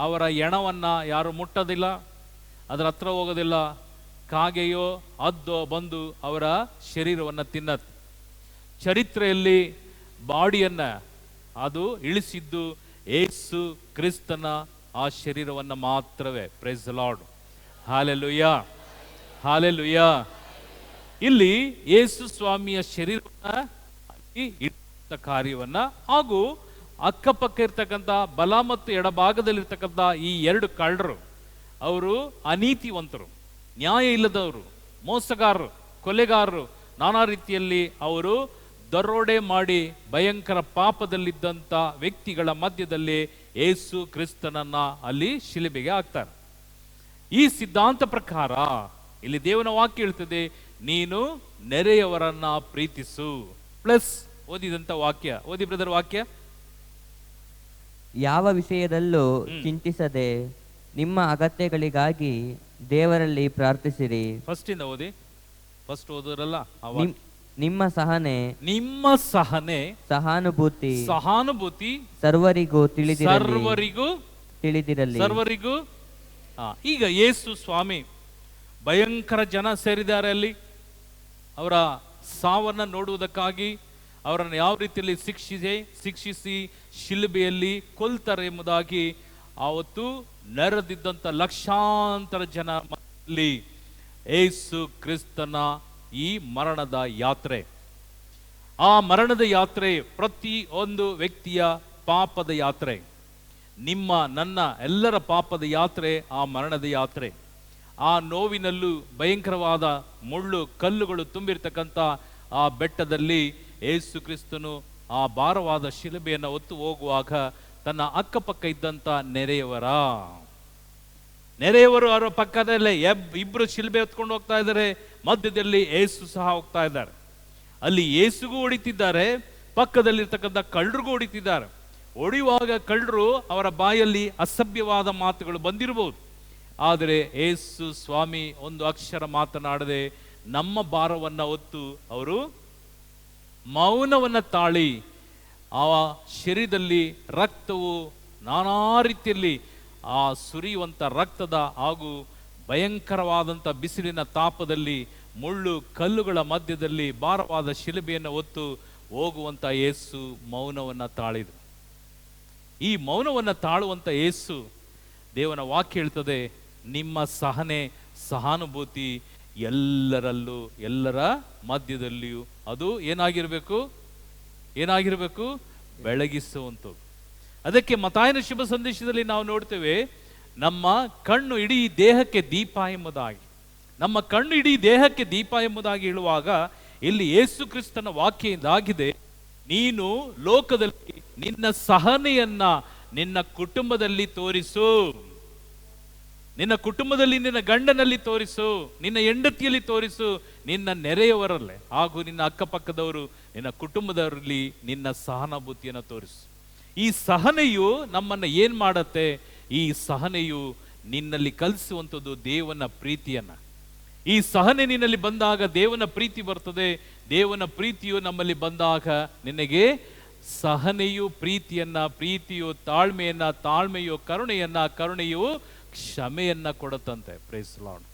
ಅವರ ಎಣವನ್ನ ಯಾರು ಮುಟ್ಟೋದಿಲ್ಲ, ಅದರ ಹತ್ರ ಹೋಗೋದಿಲ್ಲ. ಕಾಗೆಯೋ ಹದ್ದೋ ಬಂದು ಅವರ ಶರೀರವನ್ನು ತಿನ್ನತ್ತೆ. ಚರಿತ್ರೆಯಲ್ಲಿ ಬಾಡಿಯನ್ನ ಅದು ಇಳಿಸಿದ್ದು ಯೇಸು ಕ್ರಿಸ್ತನ ಆ ಶರೀರವನ್ನು ಮಾತ್ರವೇ. Praise the Lord, hallelujah, hallelujah. ಇಲ್ಲಿ ಯೇಸು ಸ್ವಾಮಿಯ ಶರೀರವನ್ನ ಇಟ್ಟ ಕಾರ್ಯವನ್ನ ಹಾಗೂ ಅಕ್ಕಪಕ್ಕ ಇರ್ತಕ್ಕಂಥ ಬಲ ಮತ್ತು ಎಡಭಾಗದಲ್ಲಿರ್ತಕ್ಕಂಥ ಈ 2 ಕಳ್ಳರು ಅವರು ಅನೀತಿವಂತರು, ನ್ಯಾಯ ಇಲ್ಲದವರು, ಮೋಸಗಾರರು, ಕೊಲೆಗಾರರು, ನಾನಾ ರೀತಿಯಲ್ಲಿ ಅವರು ದರೋಡೆ ಮಾಡಿ ಭಯಂಕರ ಪಾಪದಲ್ಲಿದ್ದಂಥ ವ್ಯಕ್ತಿಗಳ ಮಧ್ಯದಲ್ಲಿ ಯೇಸು ಕ್ರಿಸ್ತನನ್ನ ಅಲ್ಲಿ ಶಿಲುಬೆಗೆ ಹಾಕ್ತಾರೆ. ಈ ಸಿದ್ಧಾಂತ ಪ್ರಕಾರ ಇಲ್ಲಿ ದೇವನ ವಾಕ್ಯ ಹೇಳ್ತದೆ, ನೀನು ನೆರೆಯವರನ್ನ ಪ್ರೀತಿಸು. ಪ್ಲಸ್ ಓದಿದಂತ ವಾಕ್ಯ ಓದಿ ಬ್ರದರ್. ವಾಕ್ಯ, ಯಾವ ವಿಷಯದಲ್ಲೂ ಚಿಂತಿಸದೆ ನಿಮ್ಮ ಅಗತ್ಯಗಳಿಗಾಗಿ ದೇವರಲ್ಲಿ ಪ್ರಾರ್ಥಿಸಿರಿ. ಫಸ್ಟ್ ಇಂದ ಓದಿ. ಫಸ್ಟ್ ಓದೋರಲ್ಲ, ನಿಮ್ಮ ಸಹನೆ, ನಿಮ್ಮ ಸಹನೆ, ಸಹಾನುಭೂತಿ, ಸಹಾನುಭೂತಿ ಸರ್ವರಿಗೂ ತಿಳಿದಿರಲಿ. ಈಗ ಯೇಸು ಸ್ವಾಮಿ ಭಯಂಕರ ಜನ ಸೇರಿದ್ದಾರೆ ಅಲ್ಲಿ. ಅವರ ಸಾವನ್ನ ನೋಡುವುದಕ್ಕಾಗಿ ಅವರನ್ನು ಯಾವ ರೀತಿಯಲ್ಲಿ ಶಿಕ್ಷಿಸಿ ಶಿಲುಬೆಯಲ್ಲಿ ಕೊಲ್ತಾರೆ ಎಂಬುದಾಗಿ ಆವತ್ತು ನೆರೆದಿದ್ದಂಥ ಲಕ್ಷಾಂತರ ಜನ ಮಧ್ಯದಲ್ಲಿ ಯೇಸು ಕ್ರಿಸ್ತನ ಈ ಮರಣದ ಯಾತ್ರೆ, ಆ ಮರಣದ ಯಾತ್ರೆ ಪ್ರತಿಯೊಂದು ವ್ಯಕ್ತಿಯ ಪಾಪದ ಯಾತ್ರೆ, ನಿಮ್ಮ ನನ್ನ ಎಲ್ಲರ ಪಾಪದ ಯಾತ್ರೆ, ಆ ಮರಣದ ಯಾತ್ರೆ. ಆ ನೋವಿನಲ್ಲೂ ಭಯಂಕರವಾದ ಮುಳ್ಳು ಕಲ್ಲುಗಳು ತುಂಬಿರ್ತಕ್ಕಂಥ ಆ ಬೆಟ್ಟದಲ್ಲಿ ಯೇಸು ಕ್ರಿಸ್ತನು ಆ ಭಾರವಾದ ಶಿಲುಬೆಯನ್ನು ಹೊತ್ತು ಹೋಗುವಾಗ ತನ್ನ ಅಕ್ಕಪಕ್ಕ ಇದ್ದಂಥ ನೆರೆಯವರು ಅವರ ಪಕ್ಕದಲ್ಲೇ ಇಬ್ರು ಶಿಲುಬೆ ಹೊತ್ಕೊಂಡು ಹೋಗ್ತಾ ಇದ್ದಾರೆ. ಮಧ್ಯದಲ್ಲಿ ಯೇಸು ಸಹ ಹೋಗ್ತಾ ಇದ್ದಾರೆ. ಅಲ್ಲಿ ಯೇಸುಗೂ ಹೊಡಿತಿದ್ದಾರೆ, ಪಕ್ಕದಲ್ಲಿರ್ತಕ್ಕಂಥ ಕಳ್ಳರಿಗೂ ಹೊಡಿತಿದ್ದಾರೆ. ಹೊಡೆಯುವಾಗ ಕಳ್ಳರು ಅವರ ಬಾಯಲ್ಲಿ ಅಸಭ್ಯವಾದ ಮಾತುಗಳು ಬಂದಿರಬಹುದು, ಆದರೆ ಯೇಸು ಸ್ವಾಮಿ ಒಂದು ಅಕ್ಷರ ಮಾತನಾಡದೆ ನಮ್ಮ ಭಾರವನ್ನ ಹೊತ್ತು ಅವರು ಮೌನವನ್ನ ತಾಳಿ ಆ ಶರೀರದಲ್ಲಿ ರಕ್ತವು ನಾನಾ ರೀತಿಯಲ್ಲಿ ಆ ಸುರಿಯುವಂಥ ರಕ್ತದ ಹಾಗೂ ಭಯಂಕರವಾದಂಥ ಬಿಸಿಲಿನ ತಾಪದಲ್ಲಿ ಮುಳ್ಳು ಕಲ್ಲುಗಳ ಮಧ್ಯದಲ್ಲಿ ಭಾರವಾದ ಶಿಲುಬೆಯನ್ನು ಹೊತ್ತು ಹೋಗುವಂಥ ಯೇಸು ಮೌನವನ್ನು ತಾಳಿದರು. ಈ ಮೌನವನ್ನು ತಾಳುವಂಥ ಯೇಸು, ದೇವನ ವಾಕ್ಯ ಹೇಳ್ತದೆ, ನಿಮ್ಮ ಸಹನೆ ಸಹಾನುಭೂತಿ ಎಲ್ಲರಲ್ಲೂ ಎಲ್ಲರ ಮಧ್ಯದಲ್ಲಿಯೂ ಅದು ಏನಾಗಿರಬೇಕು ಬೆಳಗಿಸುವಂಥದ್ದು. ಅದಕ್ಕೆ ಮತ್ತಾಯನ ಶುಭ ಸಂದೇಶದಲ್ಲಿ ನಾವು ನೋಡ್ತೇವೆ, ನಮ್ಮ ಕಣ್ಣು ಇಡೀ ದೇಹಕ್ಕೆ ದೀಪ ಎಂಬುದಾಗಿ, ನಮ್ಮ ಕಣ್ಣು ಇಡೀ ದೇಹಕ್ಕೆ ದೀಪ ಎಂಬುದಾಗಿ ಹೇಳುವಾಗ ಇಲ್ಲಿ ಯೇಸು ಕ್ರಿಸ್ತನ ವಾಕ್ಯದಿಂದಾಗಿದೆ, ನೀನು ಲೋಕದಲ್ಲಿ ನಿನ್ನ ಸಹನೆಯನ್ನ ನಿನ್ನ ಕುಟುಂಬದಲ್ಲಿ ತೋರಿಸು, ನಿನ್ನ ಕುಟುಂಬದಲ್ಲಿ ನಿನ್ನ ಗಂಡನಲ್ಲಿ ತೋರಿಸು, ನಿನ್ನ ಹೆಂಡತಿಯಲ್ಲಿ ತೋರಿಸು, ನಿನ್ನ ನೆರೆಯವರಲ್ಲೇ ಹಾಗೂ ನಿನ್ನ ಅಕ್ಕಪಕ್ಕದವರು ನಿನ್ನ ಕುಟುಂಬದವರಲ್ಲಿ ನಿನ್ನ ಸಹಾನುಭೂತಿಯನ್ನು ತೋರಿಸು. ಈ ಸಹನೆಯು ನಮ್ಮನ್ನು ಏನ್ ಮಾಡತ್ತೆ? ಈ ಸಹನೆಯು ನಿನ್ನಲ್ಲಿ ಕಲಿಸುವಂಥದ್ದು ದೇವನ ಪ್ರೀತಿಯನ್ನ. ಈ ಸಹನೆ ನಿನ್ನಲ್ಲಿ ಬಂದಾಗ ದೇವನ ಪ್ರೀತಿ ಬರ್ತದೆ. ದೇವನ ಪ್ರೀತಿಯು ನಮ್ಮಲ್ಲಿ ಬಂದಾಗ ನಿನಗೆ ಸಹನೆಯು ಪ್ರೀತಿಯು ತಾಳ್ಮೆಯನ್ನ, ತಾಳ್ಮೆಯು ಕರುಣೆಯು ಕ್ಷಮೆಯನ್ನ ಕೊಡುತ್ತಂತೆ. Praise the Lord,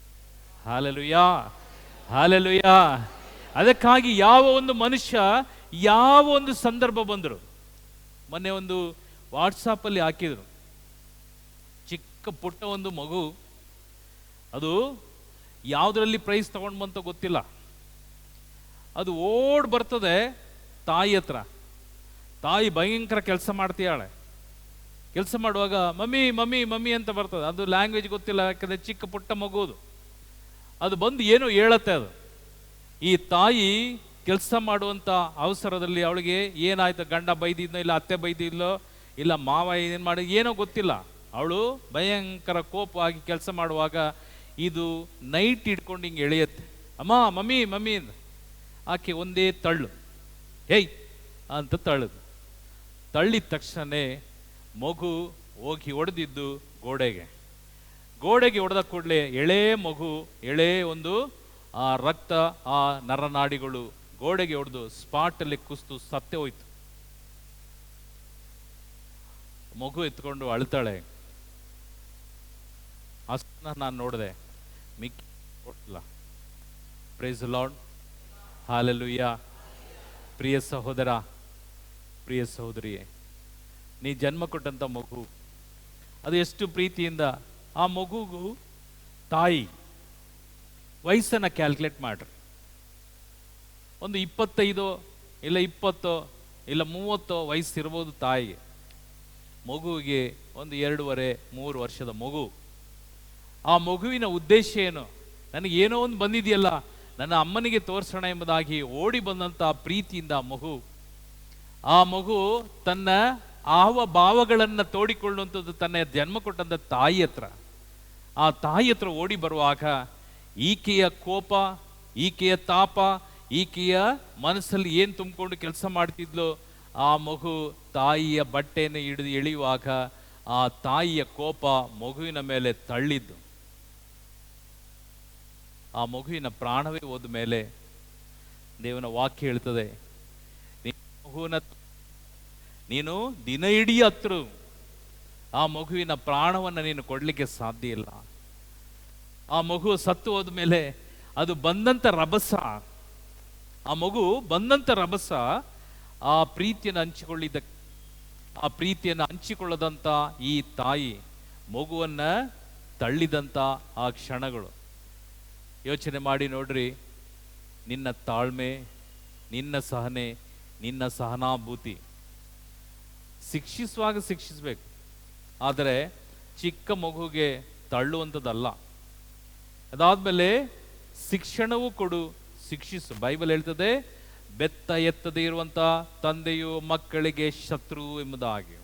hallelujah, hallelujah. ಅದಕ್ಕಾಗಿ ಯಾವ ಒಂದು ಮನುಷ್ಯ ಯಾವ ಒಂದು ಸಂದರ್ಭ ಬಂದರು, ಮೊನ್ನೆ ಒಂದು ವಾಟ್ಸಾಪ್ ಅಲ್ಲಿ ಹಾಕಿದ್ರು, ಚಿಕ್ಕ ಪುಟ್ಟ ಒಂದು ಮಗು, ಅದು ಯಾವುದರಲ್ಲಿ ಪ್ರೈಸ್ ತಗೊಂಡು ಬಂತ ಗೊತ್ತಿಲ್ಲ. ಅದು ಓಡ್ ಬರ್ತದೆ ತಾಯಿ ಹತ್ರ. ತಾಯಿ ಭಯಂಕರ ಕೆಲಸ ಮಾಡ್ತೀಯಾಳೆ. ಕೆಲಸ ಮಾಡುವಾಗ ಮಮ್ಮಿ ಮಮ್ಮಿ ಮಮ್ಮಿ ಅಂತ ಬರ್ತದೆ. ಅದು ಲ್ಯಾಂಗ್ವೇಜ್ ಗೊತ್ತಿಲ್ಲ, ಯಾಕಂದರೆ ಚಿಕ್ಕ ಪುಟ್ಟ ಮಗುವುದು. ಅದು ಬಂದು ಏನೋ ಹೇಳತ್ತೆ. ಅದು ಈ ತಾಯಿ ಕೆಲಸ ಮಾಡುವಂಥ ಅವಸರದಲ್ಲಿ ಅವಳಿಗೆ ಏನಾಯ್ತು, ಗಂಡ ಬೈದಿದ್ನೋ ಇಲ್ಲ ಅತ್ತೆ ಬೈದಿದ್ಲೋ ಇಲ್ಲ ಮಾವ ಏನು ಮಾಡಿ ಏನೋ ಗೊತ್ತಿಲ್ಲ, ಅವಳು ಭಯಂಕರ ಕೋಪವಾಗಿ ಕೆಲಸ ಮಾಡುವಾಗ ಇದು ನೈಟ್ ಇಟ್ಕೊಂಡು ಹಿಂಗೆ ಎಳೆಯುತ್ತೆ. ಅಮ್ಮ ಮಮ್ಮಿ ಮಮ್ಮಿ ಅಂತ. ಆಕೆ ಒಂದೇ ತಳ್ಳು, ಹೇಯ್ ಅಂತ ತಳ್ಳುದು. ತಳ್ಳಿದ ತಕ್ಷಣ ಮಗು ಹೋಗಿ ಹೊಡೆದಿದ್ದು ಗೋಡೆಗೆ ಹೊಡೆದ ಕೂಡಲೇ ಎಳೆ ಮಗು, ಎಳೆ ಒಂದು ಆ ರಕ್ತ, ಆ ನರನಾಡಿಗಳು ಗೋಡೆಗೆ ಹೊಡೆದು ಸ್ಪಾಟಲ್ಲಿ ಕುಸ್ತು ಸತ್ತೇ ಹೋಯ್ತು. ಮಗು ಎತ್ಕೊಂಡು ಅಳ್ತಾಳೆ. ಅಷ್ಟನ್ನ ನಾನು ನೋಡಿದೆ, ಮಿಕ್ಕಿ ಕೊಟ್ಟಿಲ್ಲ. Praise the Lord, hallelujah. ಪ್ರಿಯ ಸಹೋದರ, ಪ್ರಿಯ ಸಹೋದರಿಯೇ, ನೀ ಜನ್ಮ ಕೊಟ್ಟಂತ ಮಗು ಅದು ಎಷ್ಟು ಪ್ರೀತಿಯಿಂದ ಆ ಮಗುಗೂ ತಾಯಿ ವಯಸ್ಸನ್ನು ಕ್ಯಾಲ್ಕುಲೇಟ್ ಮಾಡ್ರಿ. ಒಂದು 25 ಇಲ್ಲ 20 ಇಲ್ಲ 30 ವಯಸ್ಸಿರ್ಬೋದು ತಾಯಿಗೆ. ಮಗುವಿಗೆ ಒಂದು 2.5-3 ವರ್ಷದ ಮಗು. ಆ ಮಗುವಿನ ಉದ್ದೇಶ ಏನು? ನನಗೇನೋ ಒಂದು ಬಂದಿದೆಯಲ್ಲ, ನನ್ನ ಅಮ್ಮನಿಗೆ ತೋರಿಸೋಣ ಎಂಬುದಾಗಿ ಓಡಿ ಬಂದಂಥ ಪ್ರೀತಿಯಿಂದ ಆ ಮಗು ತನ್ನ ಆವ ಭಾವಗಳನ್ನು ತೋಡಿಕೊಳ್ಳುವಂಥದ್ದು ತನ್ನ ಜನ್ಮ ಕೊಟ್ಟಂಥ ತಾಯಿ ಹತ್ರ. ಆ ತಾಯಿ ಹತ್ರ ಓಡಿ ಬರುವಾಗ ಈಕೆಯ ಕೋಪ, ಈಕೆಯ ತಾಪ, ಈಕೆಯ ಮನಸ್ಸಲ್ಲಿ ಏನು ತುಂಬಿಕೊಂಡು ಕೆಲಸ ಮಾಡ್ತಿದ್ಲು, ಆ ಮಗು ತಾಯಿಯ ಬಟ್ಟೆಯನ್ನು ಹಿಡಿದು ಎಳೆಯುವಾಗ ಆ ತಾಯಿಯ ಕೋಪ ಮಗುವಿನ ಮೇಲೆ ತಳ್ಳಿದ್ದು. ಆ ಮಗುವಿನ ಪ್ರಾಣವೇ ಹೋದ ಮೇಲೆ ದೇವನ ವಾಕ್ಯ ಹೇಳ್ತದೆ, ಮಗುವಿನ ನೀನು ದಿನ ಇಡೀ ಹತ್ರ ಆ ಮಗುವಿನ ಪ್ರಾಣವನ್ನು ನೀನು ಕೊಡಲಿಕ್ಕೆ ಸಾಧ್ಯ ಇಲ್ಲ. ಆ ಮಗು ಸತ್ತು ಹೋದ್ಮೇಲೆ ಅದು ಬಂದಂಥ ರಭಸ, ಆ ಮಗು ಬಂದಂಥ ರಭಸ ಆ ಪ್ರೀತಿಯನ್ನು ಹಂಚಿಕೊಳ್ಳದಂಥ ಈ ತಾಯಿ ಮಗುವನ್ನ ತಳ್ಳಿದಂಥ ಆ ಕ್ಷಣಗಳು ಯೋಚನೆ ಮಾಡಿ ನೋಡ್ರಿ. ನಿನ್ನ ತಾಳ್ಮೆ, ನಿನ್ನ ಸಹನೆ, ನಿನ್ನ ಸಹನಾಭೂತಿ. ಶಿಕ್ಷಿಸುವಾಗ ಶಿಕ್ಷಿಸ್ಬೇಕು, ಆದರೆ ಚಿಕ್ಕ ಮಗುಗೆ ತಳ್ಳುವಂಥದ್ದಲ್ಲ. ಅದಾದ್ಮೇಲೆ ಶಿಕ್ಷಣವೂ ಕೊಡು, ಶಿಕ್ಷಿಸು. ಬೈಬಲ್ ಹೇಳ್ತದೆ, ಬೆತ್ತ ಎತ್ತದೇ ಇರುವಂತ ತಂದೆಯು ಮಕ್ಕಳಿಗೆ ಶತ್ರು ಎಂಬುದಾಗಿ.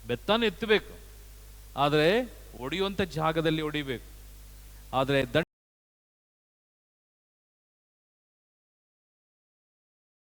ಬೆತ್ತನ ಎತ್ತಬೇಕು, ಆದರೆ ಹೊಡೆಯುವಂಥ ಜಾಗದಲ್ಲಿ ಹೊಡಿಬೇಕು. ಆದರೆ